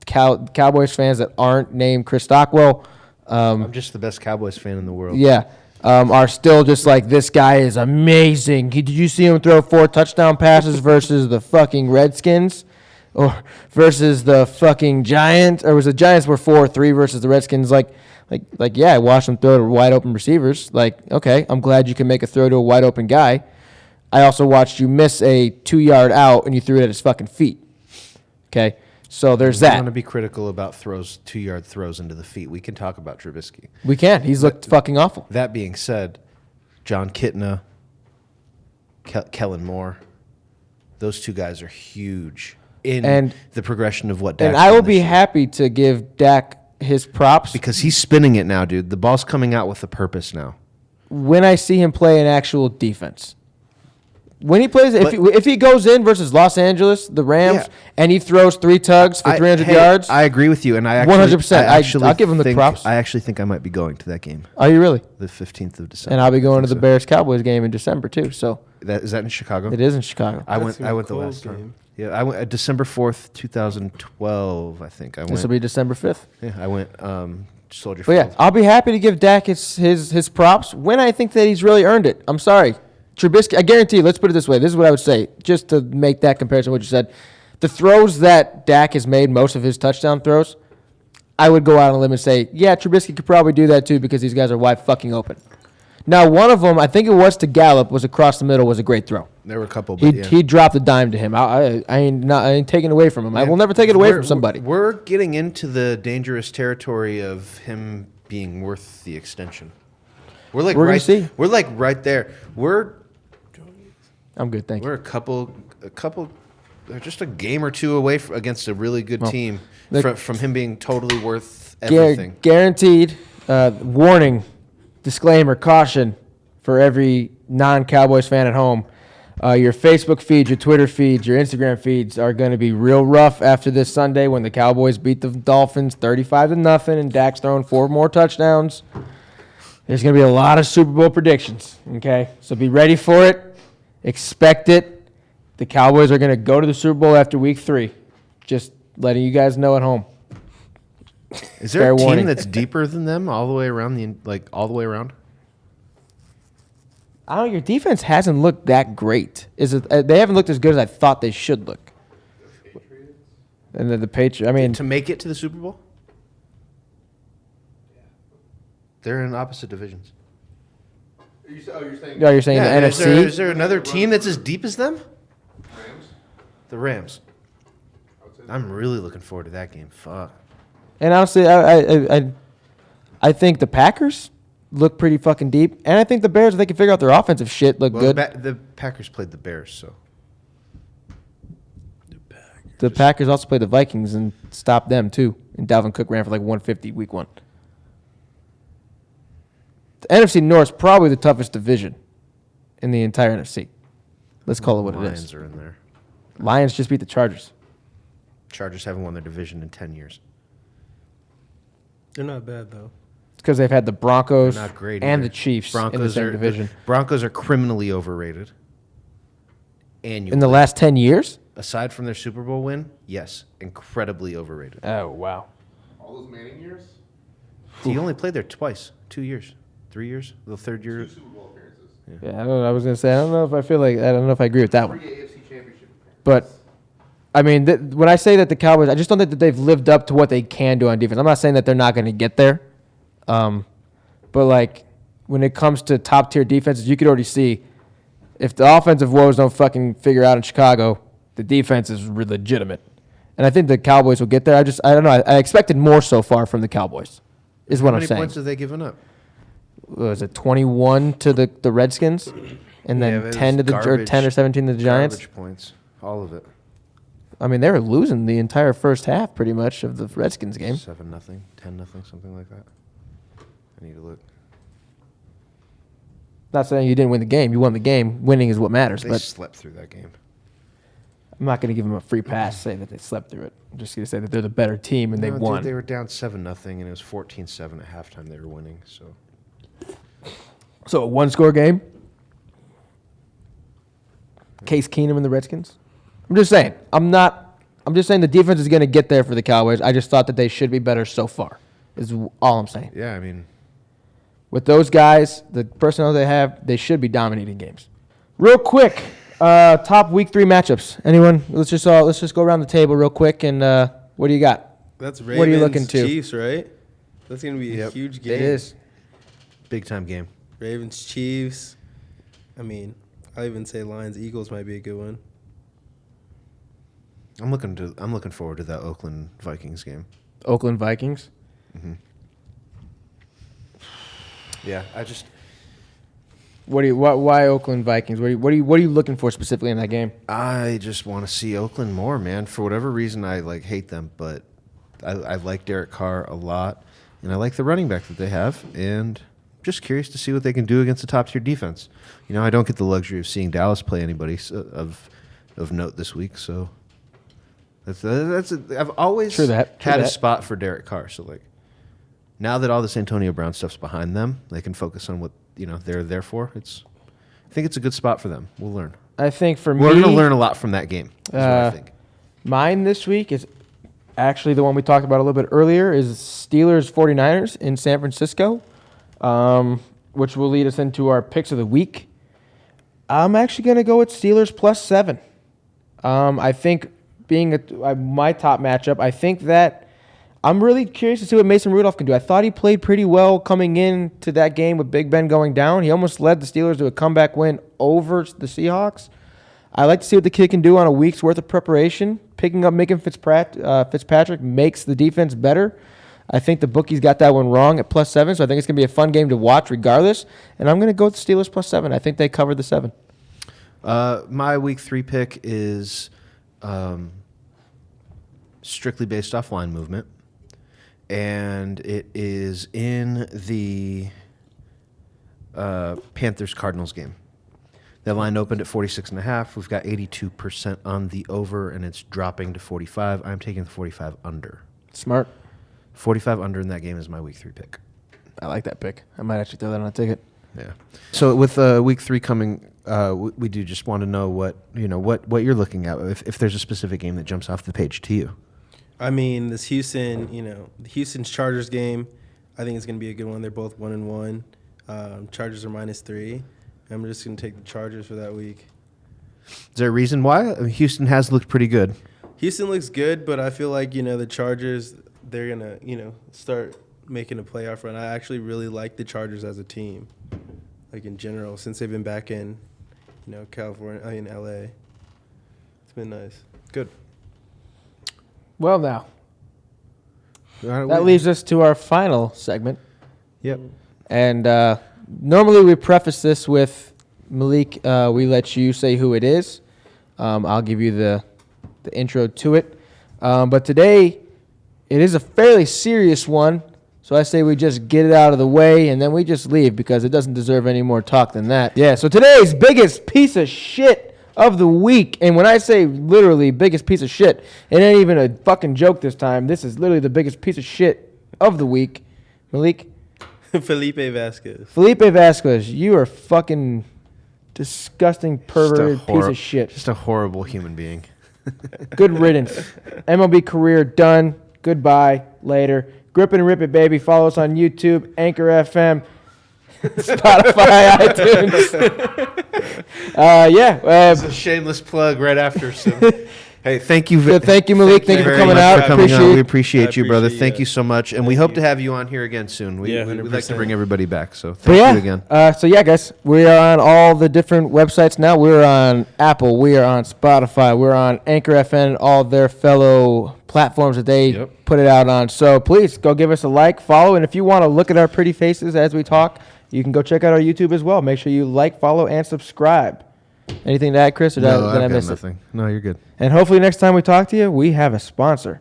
Cowboys fans that aren't named Chris Stockwell. I'm just the best Cowboys fan in the world. Yeah. Are still just like, this guy is amazing. Did you see him throw 4 touchdown passes versus the fucking Redskins? Or versus the fucking Giants? Or was the Giants were 4-3 versus the Redskins? Yeah, I watched him throw to wide open receivers. Like, okay, I'm glad you can make a throw to a wide open guy. I also watched you miss a 2-yard out and you threw it at his fucking feet. Okay? So there's that. I want to be critical about 2-yard throws into the feet. We can talk about Trubisky. We can. He's looked fucking awful. That being said, John Kitna, Kellen Moore, those 2 guys are huge in the progression of what Dak's And I will be year. happy to give Dak his props. Because he's spinning it now, dude. The ball's coming out with a purpose now. When I see him play an actual defense. When he plays, if he goes in versus Los Angeles, the Rams, and he throws 3 tugs for 300 yards. I agree with you, and I 100%. I'll give him the props. I actually think I might be going to that game. Are you really? The 15th of December. And I'll be going to the Bears-Cowboys game in December, too. So Is that in Chicago? it is in Chicago. I went the last time. Yeah, I went December 4th, 2012, I think. This will be December 5th. Yeah, I went Soldier But Field. yeah, I'll be happy to give Dak his props when I think that he's really earned it. I'm sorry. Trubisky, I guarantee you, let's put it this way. This is what I would say, just to make that comparison to what you said. The throws that Dak has made, most of his touchdown throws, I would go out on a limb and say, yeah, Trubisky could probably do that too because these guys are wide fucking open. Now, one of them, I think it was to Gallup, was across the middle, was a great throw. There were a couple, but He dropped a dime to him. I ain't taking it away from him. I will never take it away from somebody. We're getting into the dangerous territory of him being worth the extension. We're gonna see. We're like right there. I'm good, thank you. We're a couple, just a game or 2 away against a really good team from him being totally worth everything. Guaranteed. Warning, disclaimer, caution for every non-Cowboys fan at home. Your Facebook feeds, your Twitter feeds, your Instagram feeds are going to be real rough after this Sunday when the Cowboys beat the Dolphins 35-0 and Dak's throwing 4 more touchdowns. There's going to be a lot of Super Bowl predictions, okay? So be ready for it. Expect it. The Cowboys are going to go to the Super Bowl after week 3. Just letting you guys know at home. Is there Fair a team warning. that's deeper than them all the way around all the way around? I don't know. Your defense hasn't looked that great. They haven't looked as good as I thought they should look. And then the Patriots. I mean, To make it to the Super Bowl? They're in opposite divisions. You're saying? you're saying the NFC. Is there another team that's as deep as them? Rams? The Rams. I would say I'm really looking forward to that game. Fuck. And honestly, I think the Packers look pretty fucking deep, and I think the Bears, if they can figure out their offensive shit, look good. The Packers played the Bears, so. The Packers also played the Vikings and stopped them too. And Dalvin Cook ran for like 150 week 1. The NFC North is probably the toughest division in the entire NFC. Let's call it what it Lions is. are in there. Lions just beat the Chargers. Chargers haven't won their division in 10 years. They're not bad though. It's because they've had the Broncos They're not great and either. the Chiefs in the same division. Broncos are criminally overrated. Annually. In the last 10 years? Aside from their Super Bowl win, yes, incredibly overrated. Oh, wow. all those Manning years? He only played there twice, 2 years, 3 years, the third year. 2 Super Bowl appearances. Yeah, I don't know. I was going to say, I don't know if I agree with that 3 one. AFC Championship. But, I mean, when I say that the Cowboys, I just don't think that they've lived up to what they can do on defense. I'm not saying that they're not going to get there. But, like, when it comes to top-tier defenses, you could already see if the offensive woes don't fucking figure out in Chicago, the defense is legitimate. And I think the Cowboys will get there. I don't know. I expected more so far from the Cowboys, is what How I'm many saying. points have they given up? Was it 21 to the Redskins, and then Yeah, it 10 to was the or garbage. 10 or 17 to the Giants? Garbage points, all of it. I mean, they were losing the entire first half, pretty much, of the Redskins game. 7-0, 10-0, something like that. I need to look. Not saying you didn't win the game. You won the game. Winning is what matters. They But slept through that game. I'm not going to give them a free pass, say that they slept through it. I'm just going to say that they're the better team and they won. Dude, they were down 7-0, and it was 14-7 at halftime. They were winning. So a one-score game. Case Keenum and the Redskins. I'm just saying. I'm just saying the defense is going to get there for the Cowboys. I just thought that they should be better so far. Is all I'm saying. Yeah, I mean, with those guys, the personnel they have, they should be dominating games. Real quick, top week 3 matchups. Anyone? Let's just go around the table real quick and what do you got? That's Ravens, what are you looking to? Chiefs, right? That's gonna be a huge game. It is. big time game. Ravens, Chiefs. I mean, I'll even say Lions, Eagles might be a good one. I'm looking forward to that Oakland Vikings game. Oakland Vikings. Mm-hmm. Yeah, I just. Why Oakland Vikings? What are you looking for specifically in that game? I just want to see Oakland more, man. For whatever reason, I hate them, but I like Derek Carr a lot, and I like the running back that they have, and just curious to see what they can do against a top tier defense. You know, I don't get the luxury of seeing Dallas play anybody of note this week, so I've always had a spot for Derek Carr. So now that all this Antonio Brown stuff's behind them, they can focus on what they're there for. I think it's a good spot for them. We'll learn. I think for we're me, going to learn a lot from that game. Is what I think. Mine this week is actually the one we talked about a little bit earlier. Is Steelers 49ers in San Francisco, which will lead us into our picks of the week. I'm actually going to go with Steelers +7. I think being my top matchup, I think that I'm really curious to see what Mason Rudolph can do. I thought he played pretty well coming into that game with Big Ben going down. He almost led the Steelers to a comeback win over the Seahawks. I like to see what the kid can do on a week's worth of preparation. Picking up Minka Fitzpatrick makes the defense better. I think the bookies got that one wrong at +7, so I think it's going to be a fun game to watch regardless. And I'm going to go with the Steelers +7. I think they covered the 7. My week 3 pick is strictly based off line movement. And it is in the Panthers-Cardinals game. That line opened at 46.5. We've got 82% on the over, and it's dropping to 45. I'm taking the 45 under. Smart. 45 under in that game is my week 3 pick. I like that pick. I might actually throw that on a ticket. Yeah. So with week 3 coming, we do just want to know what you're looking at. If there's a specific game that jumps off the page to you. I mean, this the Houston's Chargers game, I think it's going to be a good one. They're both 1-1. Chargers are -3. I'm just going to take the Chargers for that week. Is there a reason why? I mean, Houston has looked pretty good. Houston looks good, but I feel like, the Chargers, they're going to, start making a playoff run. I actually really like the Chargers as a team, in general, since they've been back in, California, in L.A. It's been nice. Good. Well, now, that leaves us to our final segment. Yep. And normally we preface this with, Malik, we let you say who it is. I'll give you the intro to it. But today, it is a fairly serious one. So I say we just get it out of the way, and then we just leave because it doesn't deserve any more talk than that. Yeah, so today's biggest piece of shit of the week, and when I say literally biggest piece of shit, it ain't even a fucking joke this time. This is literally the biggest piece of shit of the week. Malik? Felipe Vasquez. Felipe Vasquez, you are fucking disgusting, perverted piece of shit. Just a horrible human being. Good riddance. MLB career done. Goodbye. Later. Grip it and rip it, baby. Follow us on YouTube, Anchor FM, Spotify, iTunes. It's a shameless plug right after some. Hey, thank you. Thank you, Malik. Thank you for coming out. We appreciate you, brother. Thank you so much. And we hope to have you on here again soon. We'd like to bring everybody back. So thank you again. Guys, we are on all the different websites now. We're on Apple. We are on Spotify. We're on Anchor FM and all their fellow platforms that they put it out on. So please go give us a like, follow. And if you want to look at our pretty faces as we talk, you can go check out our YouTube as well. Make sure you like, follow, and subscribe. Anything to add, Chris, or did I miss nothing. No, you're good. And hopefully next time we talk to you, we have a sponsor.